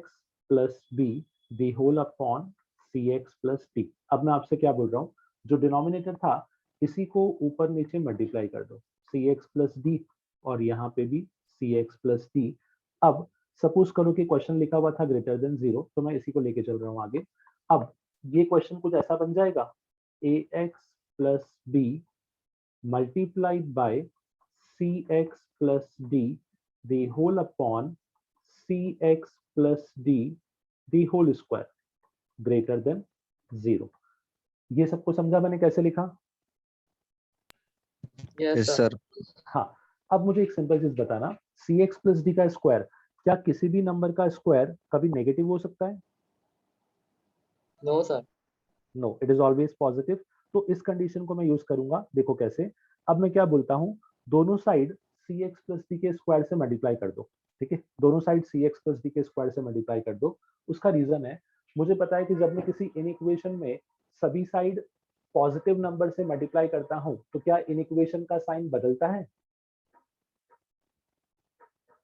plus b the whole upon cx plus d. अब मैं आपसे क्या बोल रहा हूँ, जो डिनोमिनेटर था इसी को ऊपर नीचे मल्टीप्लाई कर दो, cx प्लस डी और यहाँ पे भी cx प्लस डी। अब सपोज करो कि क्वेश्चन लिखा हुआ था ग्रेटर देन 0, तो मैं इसी को लेके चल रहा हूँ आगे। अब ये क्वेश्चन कुछ ऐसा बन जाएगा, ax plus b multiplied by cx plus d the whole upon cx plus d the whole square greater than 0। ये सबको समझा मैंने कैसे लिखा? Yes Yes, sir. sir. हाँ, अब मुझे एक सिंपल चीज बताना, cx प्लस डी का स्क्वायर, क्या किसी भी नंबर का स्क्वायर कभी नेगेटिव हो सकता है? No sir. No, it is always positive. तो इस कंडीशन को मैं यूज करूंगा, देखो कैसे। अब मैं क्या बोलता हूँ, दोनों साइड cx प्लस डी के स्क्वायर से मल्टीप्लाई कर दो। ठीक है, दोनों साइड cx प्लस डी के स्क्वायर से मल्टीप्लाई कर दो। उसका रीजन है, मुझे पता है कि जब मैं किसी इन इक्वेशन में सभी साइड पॉजिटिव नंबर से मल्टीप्लाई करता हूं तो क्या इन इक्वेशन का साइन बदलता है?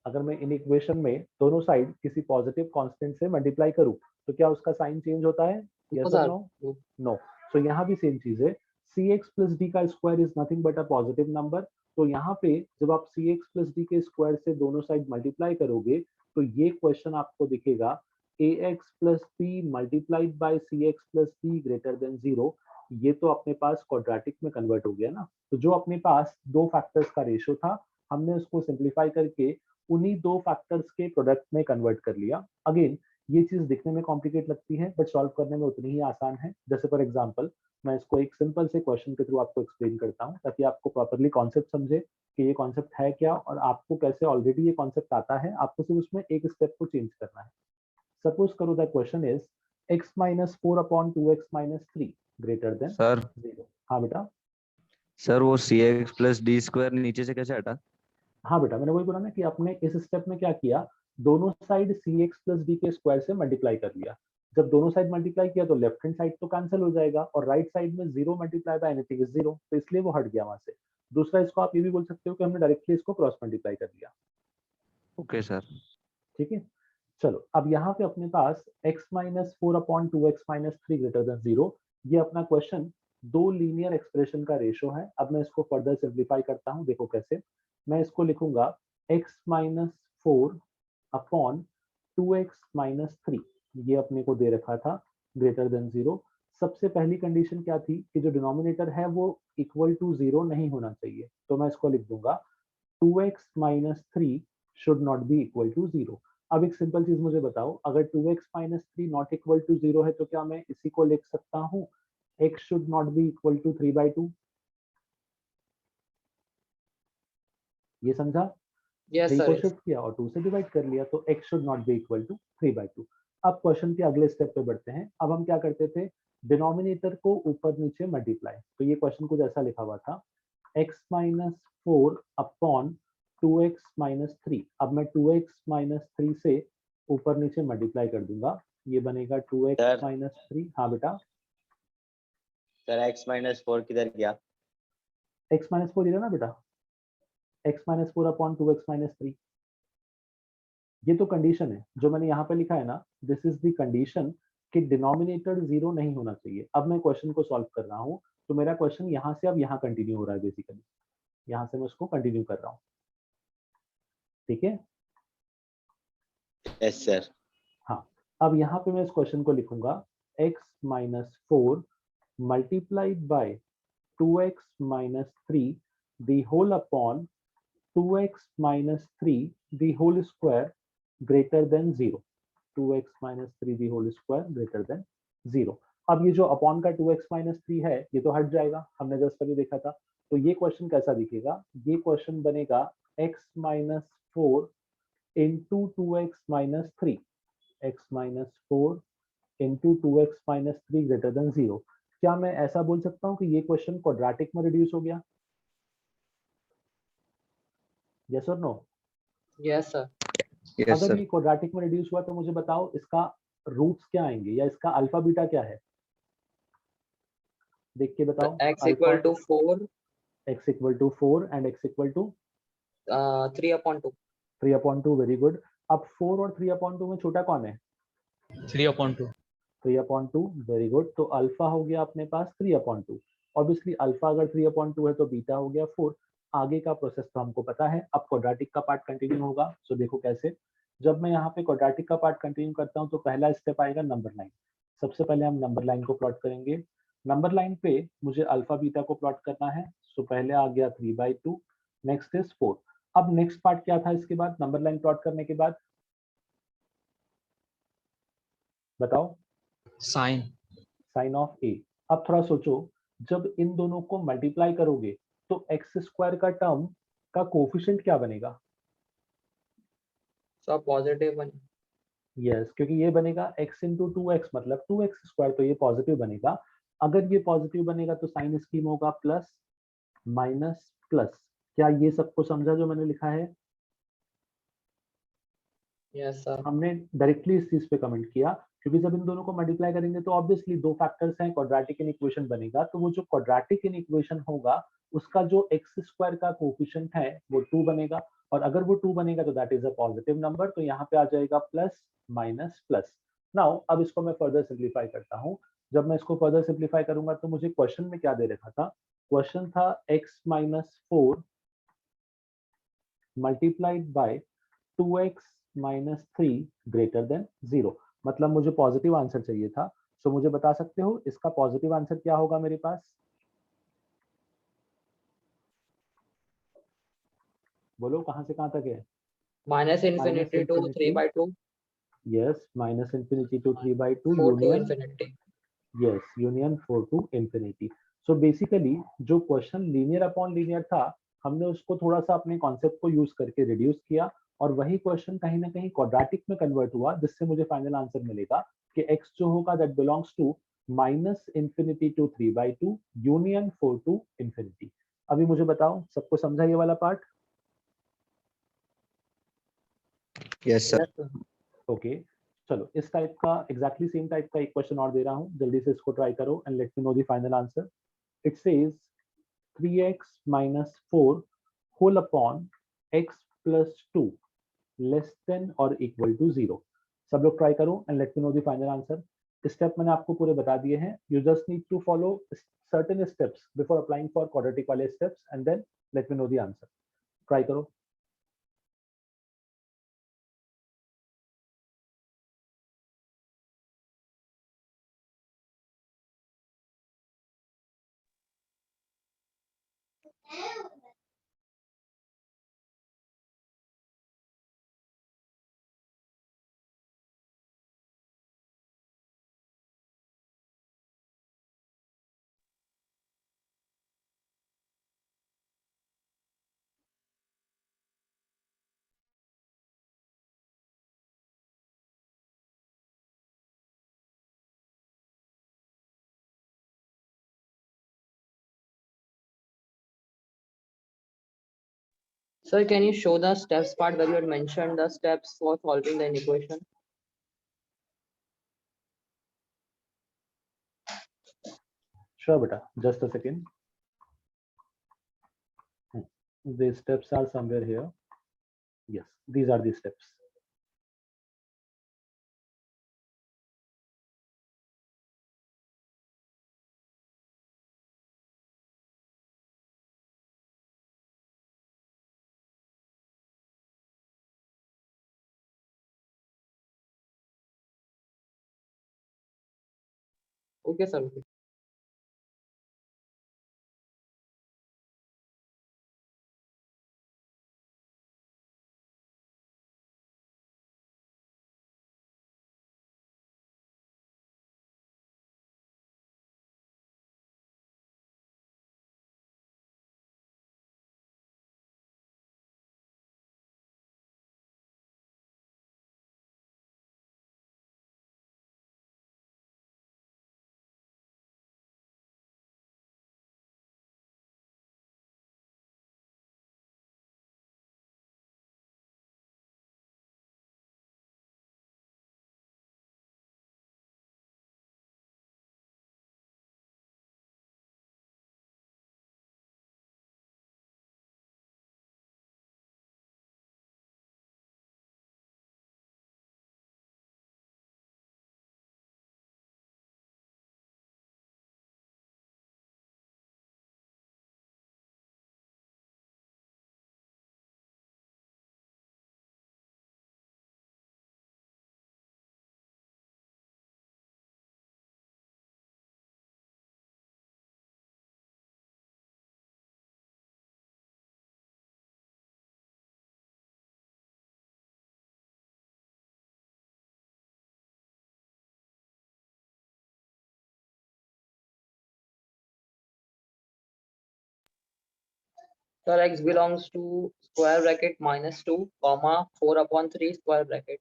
अगर मैं इन इक्वेशन में दोनों साइड किसी पॉजिटिव कांस्टेंट से मल्टीप्लाई करूं तो क्या उसका साइन चेंज होता है? यस और नो? नो। सो यहाँ भी सेम चीज है, cx प्लस डी का square is nothing but a positive number. तो यहाँ पे जब आप cx प्लस डी के स्क्वायर से दोनों साइड मल्टीप्लाई करोगे तो ये क्वेश्चन आपको दिखेगा ax plus b multiplied by cx plus d greater than 0। ये तो अपने पास क्वाड्रेटिक में कन्वर्ट हो गया ना। तो जो अपने पास दो फैक्टर्स का रेशियो था हमने उसको सिंप्लीफाई करके उन्हीं दो फैक्टर्स के प्रोडक्ट में कन्वर्ट कर लिया। अगेन ये चीज दिखने में कॉम्प्लिकेट लगती है बट सॉल्व करने में उतनी ही आसान है। जैसे फॉर एग्जांपल मैं इसको एक सिंपल से क्वेश्चन के थ्रू आपको एक्सप्लेन करता हूँ ताकि आपको प्रॉपरली कॉन्सेप्ट समझे कि ये कॉन्सेप्ट है क्या और आपको कैसे ऑलरेडी ये कॉन्सेप्ट आता है, आपको सिर्फ उसमें एक स्टेप को चेंज करना है। सपोज करो that question is x minus 4 upon 2x minus 3 greater than sir 0। हाँ बेटा। सर वो cx प्लस डी स्क्वायर नीचे से कैसे हटा? हाँ बेटा, मैंने वही बोला ना कि आपने इस स्टेप में क्या किया, दोनों साइड cx प्लस डी के स्क्वायर से मल्टीप्लाई कर लिया। जब दोनों साइड मल्टीप्लाई किया तो लेफ्ट हैंड साइड तो कैंसिल हो जाएगा और राइट साइड में 0 मल्टीप्लाई बाय एनीथिंग इज 0, तो इसलिए वो हट गया वहां से। दूसरा इसको आप ये भी बोल सकते हो कि हमने डायरेक्टली इसको क्रॉस मल्टीप्लाई कर दिया। Okay sir. ठीक है, चलो अब यहाँ पे अपने पास x minus 4 upon 2x minus 3 greater than 0, ये अपना क्वेश्चन दो लीनियर एक्सप्रेशन का रेशियो है। अब मैं इसको फर्दर सिंप्लीफाई करता हूँ, देखो कैसे। मैं इसको लिखूंगा x minus 4 upon 2x minus 3, ये अपने को दे रखा था ग्रेटर देन 0। सबसे पहली कंडीशन क्या थी कि जो डिनोमिनेटर है वो इक्वल टू 0 नहीं होना चाहिए, तो मैं इसको लिख दूंगा 2x minus 3 should not be equal to 0। अब एक सिंपल चीज मुझे बताओ, अगर 2x minus 3 not equal to 0 है तो क्या मैं इसी को लिख सकता हूँ x should not be equal to 3/2? ये समझा? यस 3 सर, को यस। शिफ्ट किया और 2 से डिवाइड कर लिया तो x should not be equal to 3/2। अब क्वेश्चन के अगले स्टेप पे बढ़ते हैं। अब हम क्या करते थे, डिनोमिनेटर को ऊपर नीचे मल्टीप्लाई। तो ये क्वेश्चन कुछ ऐसा लिखा हुआ था x minus 4 upon 2x minus 3। अब मैं 2x माइनस 3 से ऊपर नीचे मल्टीप्लाई कर दूंगा, ये बनेगा 2x सर। माइनस 3। हाँ बेटा, सर x माइनस 4 किधर गया? x माइनस 4 इधर ना बेटा, x minus 4 upon 2x minus 3। ये तो कंडीशन है जो मैंने यहाँ पे लिखा है ना, दिस इज द कंडीशन कि डिनोमिनेटर 0 नहीं होना चाहिए। अब मैं क्वेश्चन को सॉल्व कर रहा हूँ तो मेरा क्वेश्चन यहाँ से अब यहाँ कंटिन्यू हो रहा है, बेसिकली यहाँ से मैं उसको कंटिन्यू कर रहा हूँ। ठीक है, यस सर। हाँ। अब यहाँ पे मैं इस क्वेश्चन को लिखूंगा x minus 4 multiplied by 2x minus 3 the whole upon 2x minus 3 the whole square greater than 0। 2x minus 3 the whole square greater than 0। अब ये जो अपॉन का 2x माइनस 3 है ये तो हट जाएगा, हमने जस्ट अभी देखा था। तो ये क्वेश्चन कैसा दिखेगा, ये क्वेश्चन बनेगा x minus 4 into 2x minus 3, x minus 4 into 2x minus 3 greater than 0। क्या मैं ऐसा बोल सकता हूँ कि ये क्वेश्चन क्वाड्रेटिक में रिड्यूस हो गया? यस और नो? Yes sir. यस अगर सर। ये क्वाड्रेटिक में रिड्यूस हुआ तो मुझे बताओ इसका रूट्स क्या आएंगे या इसका अल्फा बीटा क्या है, देख के बताओ। x equal to 4, x equal to 4 and x equal to 3/2। 3/2। Very good. अब 4 और 3/2 में छोटा कौन है? 3/2. 3/2। Very good. तो अल्फा हो गया अपने पास 3/2। ऑब्वियसली अल्फा अगर 3/2 है तो बीटा हो गया 4। आगे का प्रोसेस तो हमको पता है। अब क्वाड्रेटिक का पार्ट कंटिन्यू होगा। सो देखो कैसे, जब मैं यहाँ पे क्वाड्रेटिक का पार्ट कंटिन्यू करता हूँ तो पहला स्टेप आएगा नंबर लाइन। सबसे पहले हम नंबर लाइन को प्लॉट करेंगे। नंबर लाइन पे मुझे अल्फा बीटा को प्लॉट करना है। सो पहले आ गया 3/2, नेक्स्ट इज 4। अब नेक्स्ट पार्ट क्या था इसके बाद, नंबर लाइन प्लॉट करने के बाद बताओ? Sine. साइन ऑफ ए। अब थोड़ा सोचो, जब इन दोनों को मल्टीप्लाई करोगे तो एक्स स्क्वायर का टर्म का कोफिशिएंट क्या बनेगा? सब पॉजिटिव बने। यस, क्योंकि ये बनेगा x इंटू 2x मतलब 2x स्क्वायर, तो ये पॉजिटिव बनेगा। अगर ये पॉजिटिव बनेगा तो साइन स्कीम होगा प्लस माइनस प्लस। क्या ये सबको समझा जो मैंने लिखा है? Yes, sir. हमने डायरेक्टली इस चीज पे कमेंट किया क्योंकि जब इन दोनों को मल्टीप्लाई करेंगे तो ऑब्वियसली दो फैक्टर्स हैं, क्वाड्रेटिक इन इक्वेशन बनेगा, तो वो जो क्वाड्रेटिक इन इक्वेशन होगा उसका जो एक्स स्क्वायर का कोफिशिएंट है वो 2 बनेगा, और अगर वो 2 बनेगा तो that is a positive number, तो यहाँ पे आ जाएगा प्लस माइनस प्लस। नाउ अब इसको मैं फर्दर सिंप्लीफाई करता हूँ। जब मैं इसको फर्दर सिंप्लीफाई करूंगा तो मुझे क्वेश्चन में क्या दे रखा था, क्वेश्चन था x minus 4 multiplied by 2x minus 3 greater than 0, मतलब मुझे पॉजिटिव आंसर चाहिए था। सो मुझे बता सकते हो इसका पॉजिटिव आंसर क्या होगा मेरे पास? बोलो कहां से कहां तक है? Minus minus infinity to 3/2, yes, minus infinity to 3/2 4 to union, infinity. Yes union 4 to infinity. So basically जो क्वेश्चन लीनियर अपॉन लीनियर था, हमने उसको थोड़ा सा अपने कॉन्सेप्ट को यूज करके रिड्यूस किया, और वही क्वेश्चन कहीं ना कहीं क्वाड्रेटिक में कन्वर्ट हुआ, जिससे मुझे फाइनल आंसर मिलेगा कि x जो होगा that belongs to minus infinity to 3/2 union 4 to infinity. अभी मुझे बताओ सबको समझा ये वाला part? Yes sir. Yes, sir. Okay, चलो इस टाइप का एग्जैक्टली सेम टाइप का एक क्वेश्चन और दे रहा हूँ, जल्दी से इसको ट्राई करो and let me know the final answer. It says 3x minus 4 whole upon x plus 2 less than or equal to 0। सब लोग ट्राई करो and let me know the final answer. Step मैंने आपको पूरे बता दिए हैं, you just need to follow certain steps before applying for quadratic वाले steps and then let me know the answer। Try करो। Sir, can you show the steps part where you had mentioned the steps for solving the inequation? Sure beta, just a second। The steps are somewhere here। Yes, these are the steps। Okay, sir. Sir, x belongs to square bracket minus 2, comma 4/3 square bracket.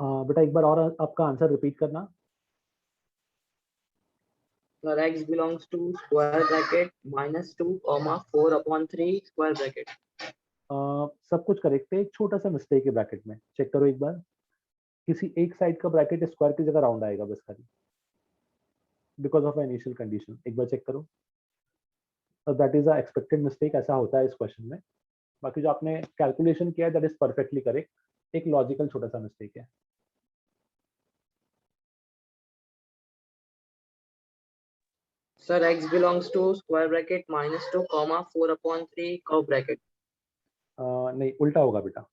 बेटा एक बार और आपका answer repeat करना। Sir, x belongs to square bracket minus 2 comma 4 upon 3 square bracket. सब कुछ correct है, एक छोटा सा मिस्टेक है ब्रैकेट में, चेक करो एक बार। किसी एक साइड का ब्रैकेट स्क्वायर की जगह राउंड आएगा बस खाली, बिकॉज ऑफ इनिशियल कंडीशन। एक बार चेक करो, that is a expected mistake, ऐसा होता है इस क्वेश्चन में। बाकी जो आपने कैलकुलेशन किया है दैट इज परफेक्टली करेक्ट, एक लॉजिकल छोटा सा मिस्टेक है। Sir, x belongs to square bracket minus 2 comma 4 upon 3 curve bracket. नहीं, उल्टा होगा बेटा।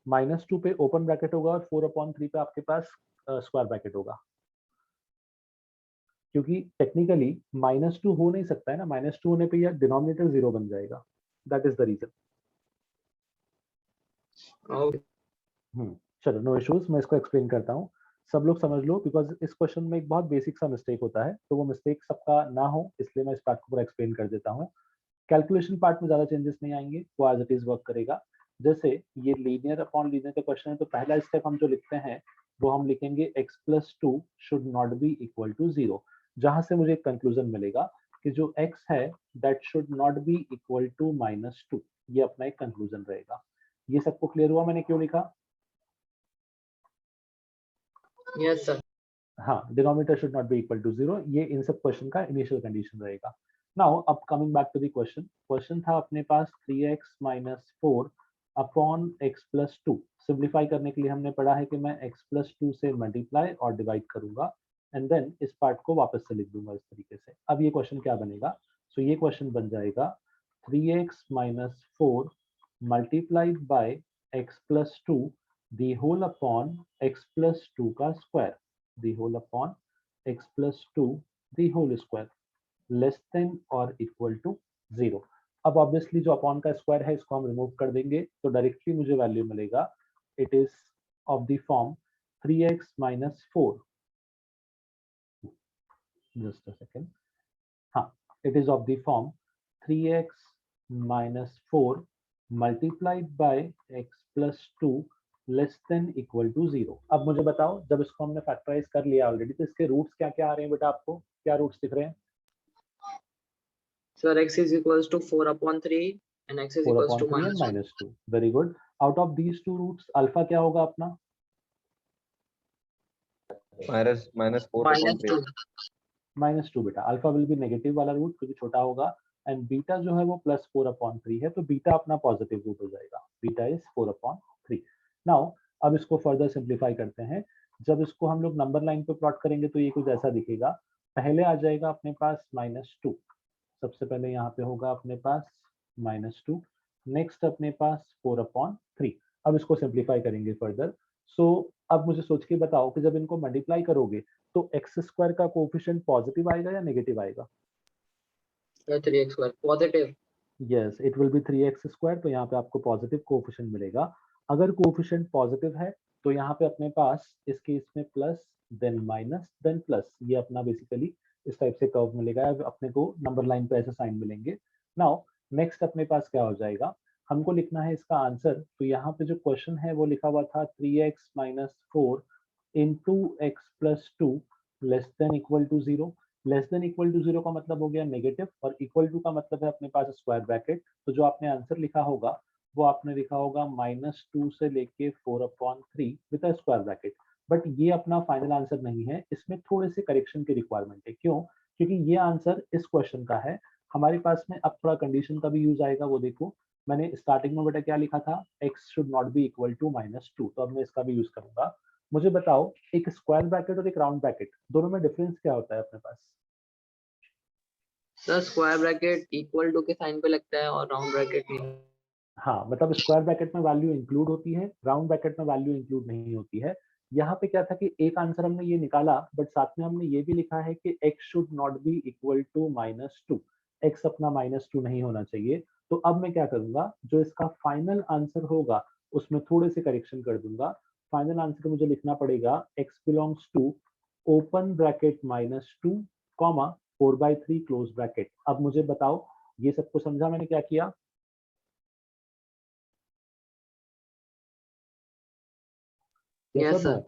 -2 पे ओपन ब्रैकेट होगा और 4/3 पे आपके पास स्क्वायर ब्रैकेट होगा, क्योंकि टेक्निकली -2 हो नहीं सकता है ना, -2 होने पे यह डिनोमिनेटर 0 बन जाएगा, that is the reason. Okay. चलो नो इश्यूज, मैं इसको एक्सप्लेन करता हूँ, सब लोग समझ लो, बिकॉज इस क्वेश्चन में एक बहुत बेसिक सा मिस्टेक होता है, तो वो मिस्टेक सबका ना हो इसलिए मैं इस पार्ट को पूरा एक्सप्लेन कर देता हूँ। कैलकुलेशन पार्ट में ज्यादा चेंजेस नहीं आएंगे, वो एज इट इज वर्क करेगा। जैसे ये लीनियर अपॉन लीनियर का क्वेश्चन है, तो पहला स्टेप हम जो लिखते हैं वो हम लिखेंगे x+2 should not be equal to 0, जहां से मुझे एक कंक्लूजन मिलेगा कि जो x है that should not be equal to -2, ये अपना एक कंक्लूजन रहेगा। ये सबको क्लियर हुआ मैंने क्यों लिखा? Yes, sir. हाँ, denominator should not be equal to 0, ये इन सब क्वेश्चन का इनिशियल कंडीशन रहेगा। नाउ अब coming back to the question, question था अपने पास 3x - 4 अपॉन x+2। सिंप्लीफाई करने के लिए हमने पढ़ा है कि मैं x+2 से मल्टीप्लाई और डिवाइड करूंगा एंड देन इस पार्ट को वापस से लिख दूंगा इस तरीके से। अब ये क्वेश्चन क्या बनेगा? सो ये क्वेश्चन बन जाएगा 3x - 4 multiplied by x+2 the whole upon x+2 का square, the whole upon x+2 the whole square less than or equal to 0। अब ऑब्वियसली जो अपॉन का स्क्वायर है इसको हम रिमूव कर देंगे, तो डायरेक्टली मुझे वैल्यू मिलेगा, it is of the form 3x - 4, just a second, हाँ, it is of the form 3x - 4 multiplied by x+2 less than equal to 0। अब मुझे बताओ, जब इसको हमने फैक्टराइज कर लिया ऑलरेडी, तो इसके रूट्स क्या क्या आ रहे हैं बेटा? आपको क्या रूट्स दिख रहे हैं? Sir, x is equals to 4 upon 3 and x is equals to 4/3 -2. and -2, very good. Out of these two roots alpha क्या होगा अपना? -2. -2 बेटा, अल्फा विल बी नेगेटिव वाला रूट क्योंकि छोटा होगा, एंड बीटा जो है वो +4/3 है, तो बीटा अपना पॉजिटिव रूट हो जाएगा, बीटा इज 4/3। नाउ अब इसको फर्दर सिंप्लीफाई करते हैं। जब इसको हम लोग नंबर लाइन पे प्लॉट करेंगे तो ये कुछ ऐसा दिखेगा, पहले आ जाएगा अपने पास -2, सबसे पहले यहाँ पे होगा अपने पास -2, नेक्स्ट अपने पास 4/3। अब इसको सिंप्लीफाई करेंगे फर्दर। सो अब मुझे सोच के बताओ कि जब इनको मल्टीप्लाई करोगे तो x² का कोएफिशिएंट पॉजिटिव आएगा या नेगेटिव आएगा? Sir, 3x square positive. Yes, it will B 3x², तो यहाँ पे आपको पॉजिटिव कोएफिशिएंट मिलेगा। अगर कोएफिशिएंट पॉजिटिव है तो यहाँ पे अपने पास इस केस में plus then minus then plus, ये अपना बेसिकली इस टाइप से कर्व मिलेगा, अपने को नंबर लाइन पे ऐसे साइन मिलेंगे। नाउ नेक्स्ट अपने पास क्या हो जाएगा, हमको लिखना है इसका आंसर, तो यहाँ पे जो क्वेश्चन है वो लिखा हुआ था 3x - 4 into x+2 less than equal to 0। Less than equal to 0 का मतलब हो गया नेगेटिव, और इक्वल टू का मतलब है अपने पास स्क्वायर ब्रैकेट। तो जो आपने आंसर लिखा होगा वो आपने लिखा होगा -2 से लेके 4/3 with a square bracket. But ये अपना फाइनल आंसर नहीं है, इसमें थोड़े से करेक्शन की रिक्वायरमेंट है। क्यों? क्योंकि ये आंसर इस क्वेश्चन का है, हमारे पास में अब थोड़ा कंडीशन का भी यूज आएगा, वो देखो। मैंने स्टार्टिंग में बेटा क्या लिखा था, x should not be equal to -2, तो अब मैं इसका भी यूज करूंगा। मुझे बताओ, एक स्क्वायर ब्रैकेट और एक राउंड ब्रैकेट, दोनों में डिफरेंस क्या होता है अपने पास? Sir, square bracket equal to के साइन पे लगता है और राउंड ब्रैकेट नहीं। हाँ, मतलब स्क्वायर ब्रैकेट में वैल्यू इंक्लूड होती है, राउंड ब्रैकेट में वैल्यू इंक्लूड नहीं होती है। यहाँ पे क्या था कि एक आंसर हमने ये निकाला, बट साथ में हमने ये भी लिखा है कि x should not be equal to -2, x अपना -2 नहीं होना चाहिए। तो अब मैं क्या करूंगा, जो इसका फाइनल आंसर होगा उसमें थोड़े से करेक्शन कर दूंगा। फाइनल आंसर मुझे लिखना पड़ेगा x belongs to open bracket -2 comma 4/3 close bracket. अब मुझे बताओ, ये सबको समझा मैंने क्या किया? Yes Yes, or no? sir.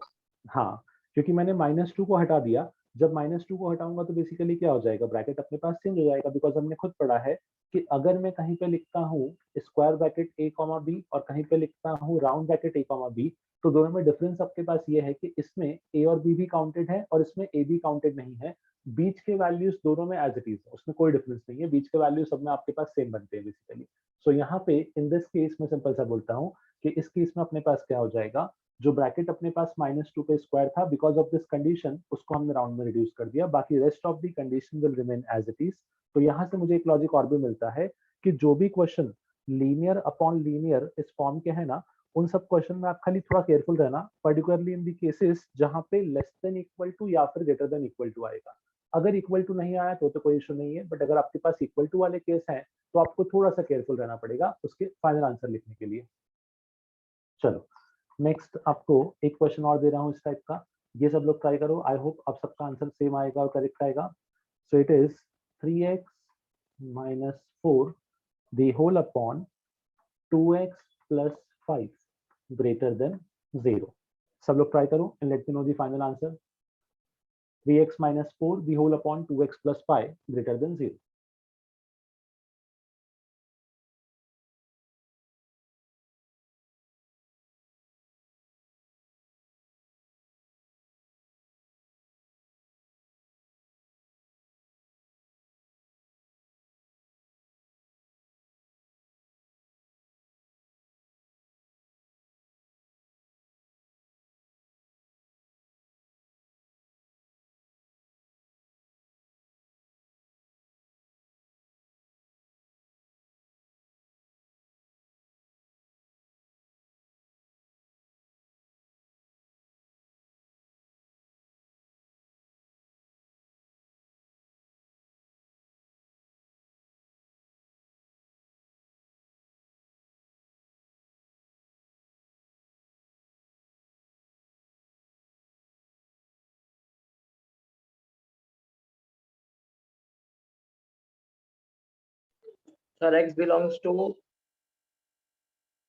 हाँ, क्योंकि मैंने -2 को हटा दिया। जब -2 को हटाऊंगा तो बेसिकली क्या हो जाएगा, ब्रैकेट अपने पास चेंज हो जाएगा, बिकॉज हमने खुद पढ़ा है कि अगर मैं कहीं पे लिखता हूँ square bracket a comma b और कहीं पे लिखता हूँ round bracket a comma b, तो दोनों में डिफरेंस आपके पास ये है कि इसमें a और b भी काउंटेड है और इसमें a भी काउंटेड नहीं है। बीच के वैल्यूज दोनों में एज इट इज है, उसमें कोई डिफरेंस नहीं है, बीच के वैल्यू सब में आपके पास सेम बनते हैं बेसिकली। सो यहाँ पे इन दिस केस में सिंपल सा बोलता हूँ कि इस केस में अपने पास क्या हो जाएगा, जो ब्रैकेट अपने पास -2 पे स्क्वायर था, बिकॉज ऑफ दिस कंडीशन उसको हमने राउंड में रिड्यूस कर दिया, बाकी rest of the condition will remain as it is. तो यहाँ से मुझे एक लॉजिक और भी मिलता है कि जो भी क्वेश्चन लीनियर अपॉन लीनियर इस फॉर्म के है ना, उन सब क्वेश्चन में आप खाली थोड़ा केयरफुल रहना, पर्टिकुलरली इन दी केसेस जहाँ पे लेस देन इक्वल टू या फिर ग्रेटर देन इक्वल टू आएगा। अगर इक्वल टू नहीं आया तो कोई इशू नहीं है, बट अगर आपके पास इक्वल टू वाले केस हैं तो आपको थोड़ा सा केयरफुल रहना पड़ेगा उसके फाइनल आंसर लिखने के लिए। चलो नेक्स्ट आपको एक क्वेश्चन और दे रहा हूँ इस टाइप का, ये सब लोग ट्राई करो, आई होप आप सबका आंसर सेम आएगा और करेक्ट आएगा। सो it is 3x minus 4 the whole upon 2x plus 5 greater than 0। सब लोग ट्राई करो and let me know the final answer। 3x minus 4 the whole upon 2x plus 5 greater than 0। Sir, x belongs to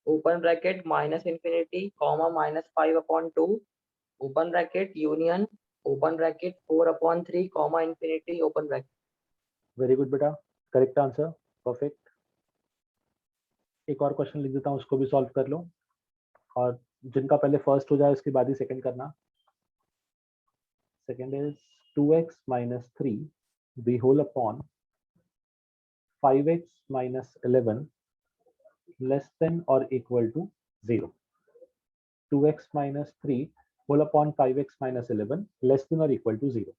open bracket minus infinity comma -5/2 open bracket union open bracket 4/3 comma infinity open bracket। Very good बेटा, correct answer, perfect. एक और question लिख देता हूँ, उसको भी solve कर लो, और जिनका पहले फर्स्ट हो जाए उसके बाद ही सेकंड करना। Second is 2x minus 3 the whole upon 5x minus 11 less than or equal to 0। 2x minus 3 whole upon 5x minus 11 less than or equal to 0।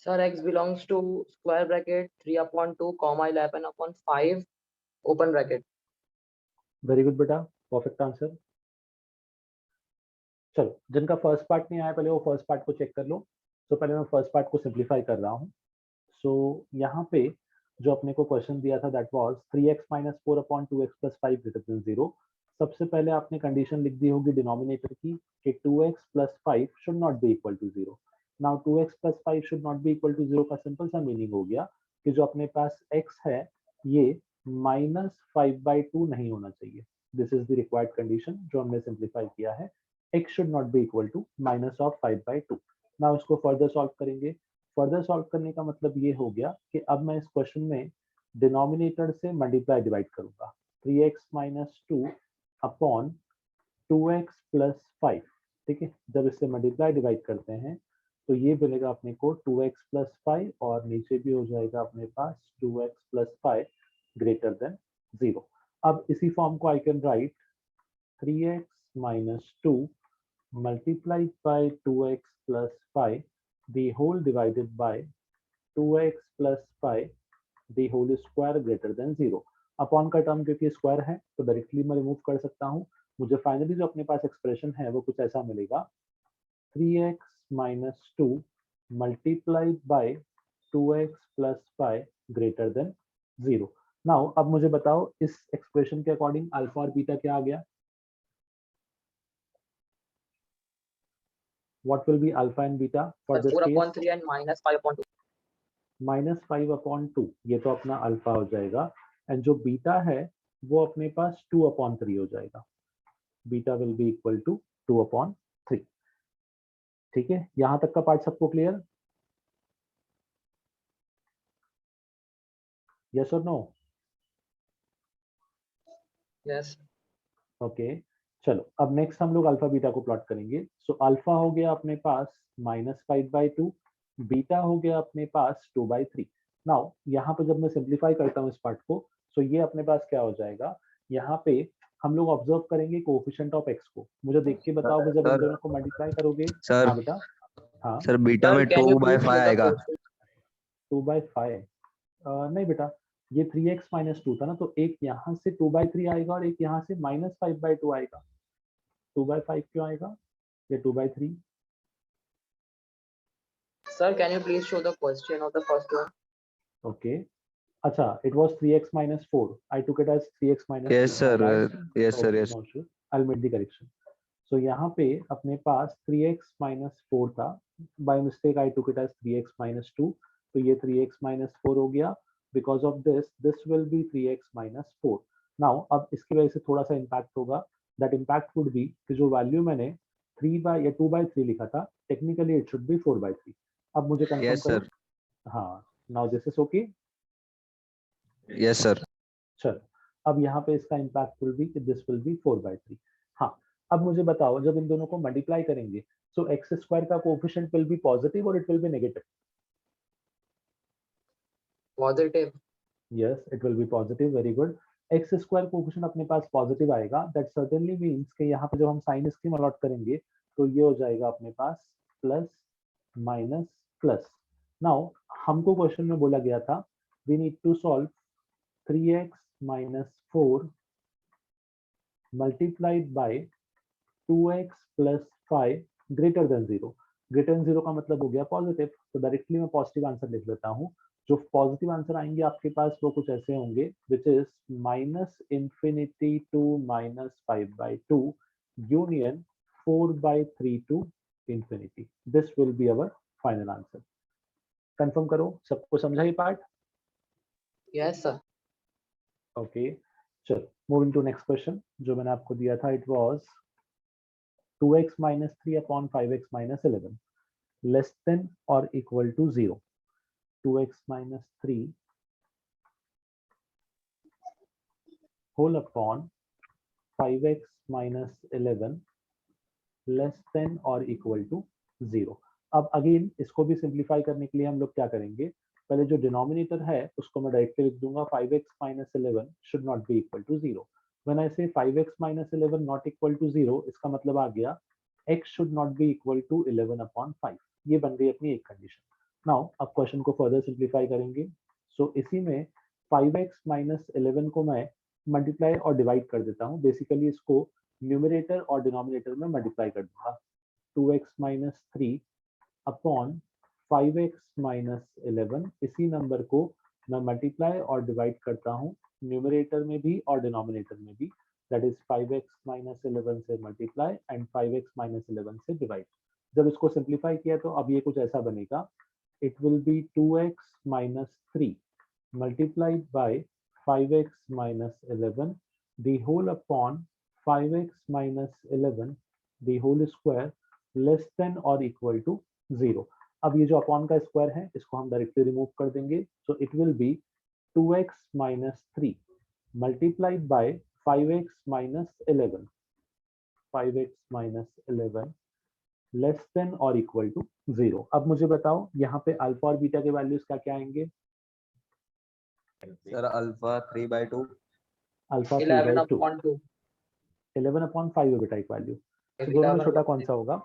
Sir, x belongs to square bracket 3 upon 2 comma 11 upon 5 open bracket. Very good बेटा, perfect answer. चलो, जिनका first part नहीं आया पहले वो first part को check कर लो। तो पहले मैं फर्स्ट पार्ट को सिंप्लीफाई कर रहा हूँ। सो यहाँ पे जो अपने को क्वेश्चन दिया था that was 3x minus 4 upon 2x plus 5 greater than 0। सबसे पहले आपने कंडीशन लिख दी होगी डिनोमिनेटर की कि 2x plus 5 should not be equal to 0। Now 2x plus 5 should not be equal to 0 का सिंपल सा मीनिंग हो गया कि जो अपने पास x है ये -5/2 नहीं होना चाहिए। This is the required condition जो हमने सिंप्लीफाई किया है। x should not be equal to -5/2। Now इसको फर्दर सॉल्व करेंगे। फर्दर सॉल्व करने का मतलब ये हो गया कि अब मैं इस क्वेश्चन में डिनोमिनेटर से मल्टीप्लाई डिवाइड करूंगा। 3x minus 2 upon 2x plus 5, ठीक है। जब इससे मल्टीप्लाई डिवाइड करते हैं तो ये बनेगा अपने को 2x प्लस 5 और नीचे भी हो जाएगा अपने पास 2x प्लस 5 ग्रेटर देन 0। अब इसी फॉर्म को I can write 3x minus 2 multiplied by 2x plus 5 the whole divided by 2x plus 5 the whole square greater than 0। Upon का टर्म क्योंकि स्क्वायर है तो डायरेक्टली मैं रिमूव कर सकता हूँ। मुझे फाइनली जो अपने पास एक्सप्रेशन है वो कुछ ऐसा मिलेगा 3x minus 2 multiplied by 2x plus 5 greater than 0। Now अब मुझे बताओ इस एक्सप्रेशन के अकॉर्डिंग अल्फा और बीटा क्या आ गया? What will be alpha and beta for Sir, this 4 case? upon 3 and -5 upon 2. -5/2 ये तो अपना अल्फा हो जाएगा एंड जो बीटा है वो अपने पास 2/3 हो जाएगा। Beta will be equal to 2/3। ठीक है, यहां तक का पार्ट सबको क्लियर? यस और नो? Yes. ओके, चलो अब नेक्स्ट हम लोग अल्फा बीटा को प्लॉट करेंगे। सो अल्फा हो गया अपने पास -5/2, बीटा हो गया अपने पास 2/3। नाउ यहाँ पे जब मैं सिंप्लीफाई करता हूँ इस पार्ट को तो ये अपने पास क्या हो जाएगा, यहाँ पे हम लोग ऑब्जर्व करेंगे कोएफिशिएंट ऑफ x को। मुझे देख के बताओगे जब इन सर दोनों को मल्टीप्लाई करोगे। सर हाँ बेटा, हाँ। सर बीटा Sir, में can you 2/5 please show the आएगा। question? 2/5 नहीं बेटा, ये 3x माइनस 2 था ना, तो एक यहाँ से 2/3 आएगा और एक यहाँ से -5/2 आएगा। 2/5 क्यों आएगा? ये 2/3। Sir, can you please show the question of the first one? Okay, अच्छा, it was 3x minus 4. I took it as 3x minus 2. Yes sir, My bad. yes sir, Okay, yes। no issue. I'll make the correction. So यहाँ पे अपने पास 3x minus 4 था। By mistake I took it as 3x minus 2. तो ये 3x minus 4 हो गया। Because of this, this will be 3x minus 4. Now अब इसकी वजह से थोड़ा सा impact होगा। That impact would be कि जो वैल्यू मैंने 2/3 लिखा था, technically it should be 4/3। अब मुझे कंफर्म Yes करो। sir, हाँ, now this is okay। yes sir। चलो, अब यहाँ पे इसका impact will be this will B 4/3। हाँ, अब मुझे बताओ जब इन दोनों को मल्टीप्लाई करेंगे सो एक्स स्क्वायर का कोएफिशिएंट विल बी पॉजिटिव और it will be negative? Positive. Yes, it will B positive. Very good. X square coefficient अपने पास पॉजिटिव आएगा, दैट सर्टेनली मींस कि यहाँ पे जब हम साइन स्कीम अलॉट करेंगे तो ये हो जाएगा अपने पास प्लस माइनस प्लस। नाउ हमको क्वेश्चन में बोला गया था we need to solve 3x minus 4 multiplied by 2x plus 5 greater than 0। Greater than 0 का मतलब हो गया पॉजिटिव, तो डायरेक्टली मैं पॉजिटिव आंसर लिख लेता हूँ। जो पॉजिटिव आंसर आएंगे आपके पास वो कुछ ऐसे होंगे which is -∞ to -5/2 union 4/3 to infinity। This will B our final answer. Confirm करो, सबको समझा ये पार्ट? Yes, sir. ओके, चलो मूविंग टू नेक्स्ट क्वेश्चन जो मैंने आपको दिया था। It was 2x minus 3 upon 5x minus 11 less than or equal to 0। 2x minus 3 whole upon 5x minus 11 less than or equal to 0। अब again इसको भी simplify करने के लिए हम लोग क्या करेंगे, पहले जो डिनोमिनेटर है उसको मैं डायरेक्टली लिख दूंगा 5x minus 11 should not be equal to 0। When I say 5x minus 11 not equal to 0, इसका मतलब आ गया x should not be equal to 11/5। ये बन गई अपनी एक कंडीशन। नाउ अब क्वेश्चन को फर्दर सिंप्लीफाई करेंगे। सो इसी में 5x माइनस 11 को मैं मल्टीप्लाई और डिवाइड कर देता हूँ। बेसिकली इसको न्यूमरेटर और डिनोमिनेटर में मल्टीप्लाई कर दूंगा। 2x minus 3 upon 5x minus 11, इसी नंबर को मैं मल्टीप्लाई और डिवाइड करता हूँ न्यूमरेटर में भी और डिनोमिनेटर में भी। दैट इज 5x माइनस 11 से मल्टीप्लाई एंड 5x माइनस 11 से डिवाइड। जब इसको सिंप्लीफाई किया तो अब ये कुछ ऐसा बनेगा, it will B 2x minus 3 multiplied by 5x minus 11 the whole upon 5x minus 11 the whole square less than or equal to 0। अब ये जो अपॉन का स्क्वायर है इसको हम डायरेक्टली रिमूव कर देंगे। सो it will B 2x minus 3 multiplied by 5x minus 11 5x minus 11 less than और इक्वल टू 0। अब मुझे बताओ यहाँ पे अल्फा और बीटा के वैल्यूज क्या क्या आएंगे? सर अल्फा 3/2, अल्फा 11 3/2, upon 2, 11/5 है बेटा एक वैल्यू। तो दोनों में छोटा कौन सा होगा?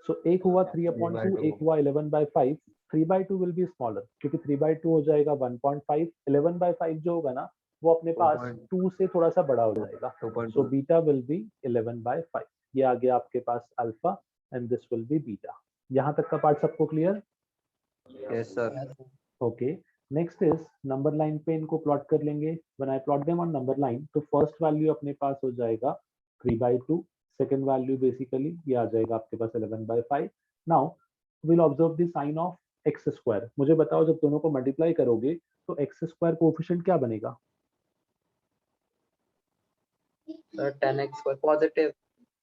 सो एक हुआ 3/2, एक हुआ 11/5। 3/2 विल बी स्मॉलर क्योंकि 3/2 हो जाएगा 1.5। 11/5 जो होगा ना वो अपने पास 2 से थोड़ा सा बड़ा हो जाएगा। So beta will be 11/5। ये आ गया आपके पास alpha and this will be beta. यहाँ तक का पार्ट सबको clear? Yes sir. Okay, next is number line पे इनको प्लॉट कर लेंगे। When I plot them on number line तो फर्स्ट वैल्यू अपने पास हो जाएगा 3/2, सेकंड वैल्यू बेसिकली ये आ जाएगा आपके पास 11/5। Now will observe the sign of x square. मुझे बताओ जब दोनों को मल्टीप्लाई करोगे तो एक्स स्क्वायर कोएफिशिएंट क्या बनेगा? sir 10x square positive।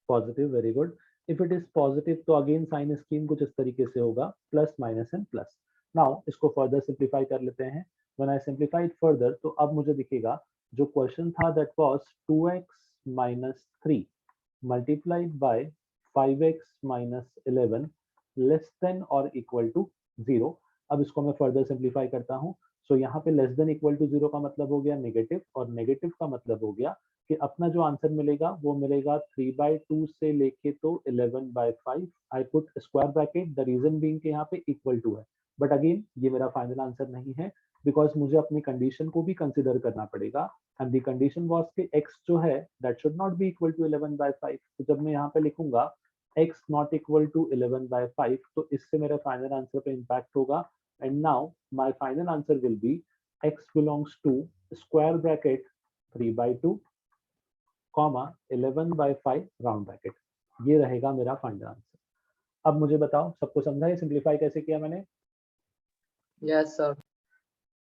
Positive, very good. If it is positive तो अगेन साइन स्कीम कुछ इस तरीके से होगा, plus minus and plus. Now इसको फर्दर सिंप्लीफाई कर लेते हैं। When I simplify it further तो अब मुझे दिखेगा जो क्वेश्चन था that was 2x minus 3 multiplied by 5x minus 11 less than or equal to 0। अब इसको मैं फर्दर सिंप्लीफाई करता हूँ। सो यहाँ पे लेस देन इक्वल टू 0 का मतलब हो गया नेगेटिव, और नेगेटिव का मतलब हो गया कि अपना जो आंसर मिलेगा वो मिलेगा 3/2 से लेके तो 11/5। I put square bracket, the reason being कि यहाँ पे इक्वल टू है, बट अगेन ये मेरा फाइनल आंसर नहीं है बिकॉज मुझे अपनी कंडीशन को भी कंसिडर करना पड़ेगा। एंड द कंडीशन वाज कि x जो है that should not be equal to 11/5। तो जब मैं यहाँ पे लिखूंगा x नॉट इक्वल टू 11/5 तो इससे मेरे फाइनल आंसर पे इम्पैक्ट होगा। And now my final answer will be x belongs to square bracket 3/2 comma 11/5 round bracket. ये रहेगा मेरा फाइनल आंसर। अब मुझे बताओ सबको समझा ये सिंप्लीफाई कैसे किया मैंने? yes sir।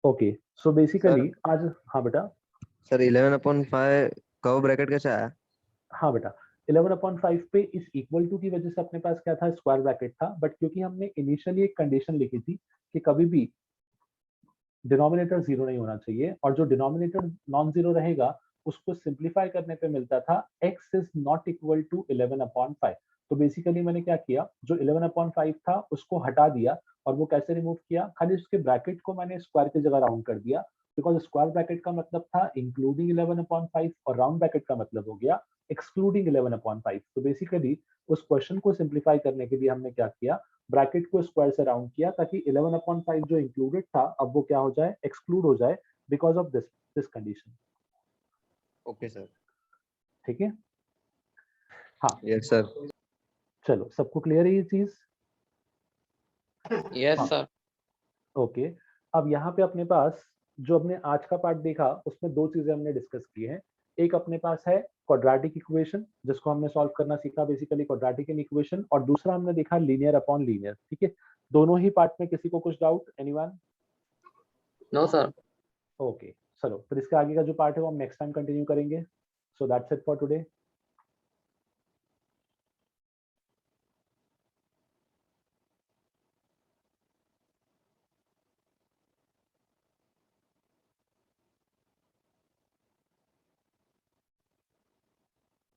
Okay, so basically आज, हाँ बेटा, सर 11/5 कर्व ब्रैकेट कैसे आया? हाँ बेटा, 11/5 पे इस इक्वल टू की वजह से अपने पास क्या था? स्क्वायर ब्रैकेट था। बट क्योंकि हमने इनिशियली एक कंडीशन लिखी थी कि कभी भी डिनोमिनेटर जीरो नहीं होना चाहिए, और जो डिनोमिनेटर नॉन जीरो रहेगा उसको सिंप्लीफाई करने पे मिलता था x is not equal to 11/5। तो बेसिकली मैंने क्या किया, जो 11/5 था उसको हटा दिया। और वो कैसे रिमूव किया? खाली उसके ब्रैकेट को मैंने स्क्वायर की जगह राउंड कर दिया, बिकॉज स्क्वायर ब्रैकेट का मतलब था इंक्लूडिंग 11/5 और राउंड ब्रैकेट का मतलब हो गया एक्सक्लूडिंग 11/5। तो बेसिकली उस क्वेश्चन को सिंप्लीफाई करने के लिए हमने क्या किया, ब्रैकेट को स्क्वायर से राउंड किया ताकि 11/5 जो इंक्लूडेड था अब वो क्या हो जाए, एक्सक्लूड हो जाए because of this condition. Okay sir. ठीक है, हाँ यस सर। चलो सबको क्लियर है ये चीज? yes हाँ। sir। ओके, अब यहाँ पे अपने पास जो हमने आज का पार्ट देखा उसमें दो चीजें हमने डिस्कस की हैं। एक अपने पास है क्वाड्रेटिक इक्वेशन जिसको हमने सॉल्व करना सीखा, बेसिकली क्वाड्रेटिक इक्वेशन, और दूसरा हमने देखा लीनियर अपॉन लीनियर। ठीक है, दोनों ही पार्ट में किसी को कुछ doubt? Anyone? no sir। Okay, चलो फिर इसके आगे का जो पार्ट है वो हम नेक्स्ट टाइम कंटिन्यू करेंगे। So that's it for today.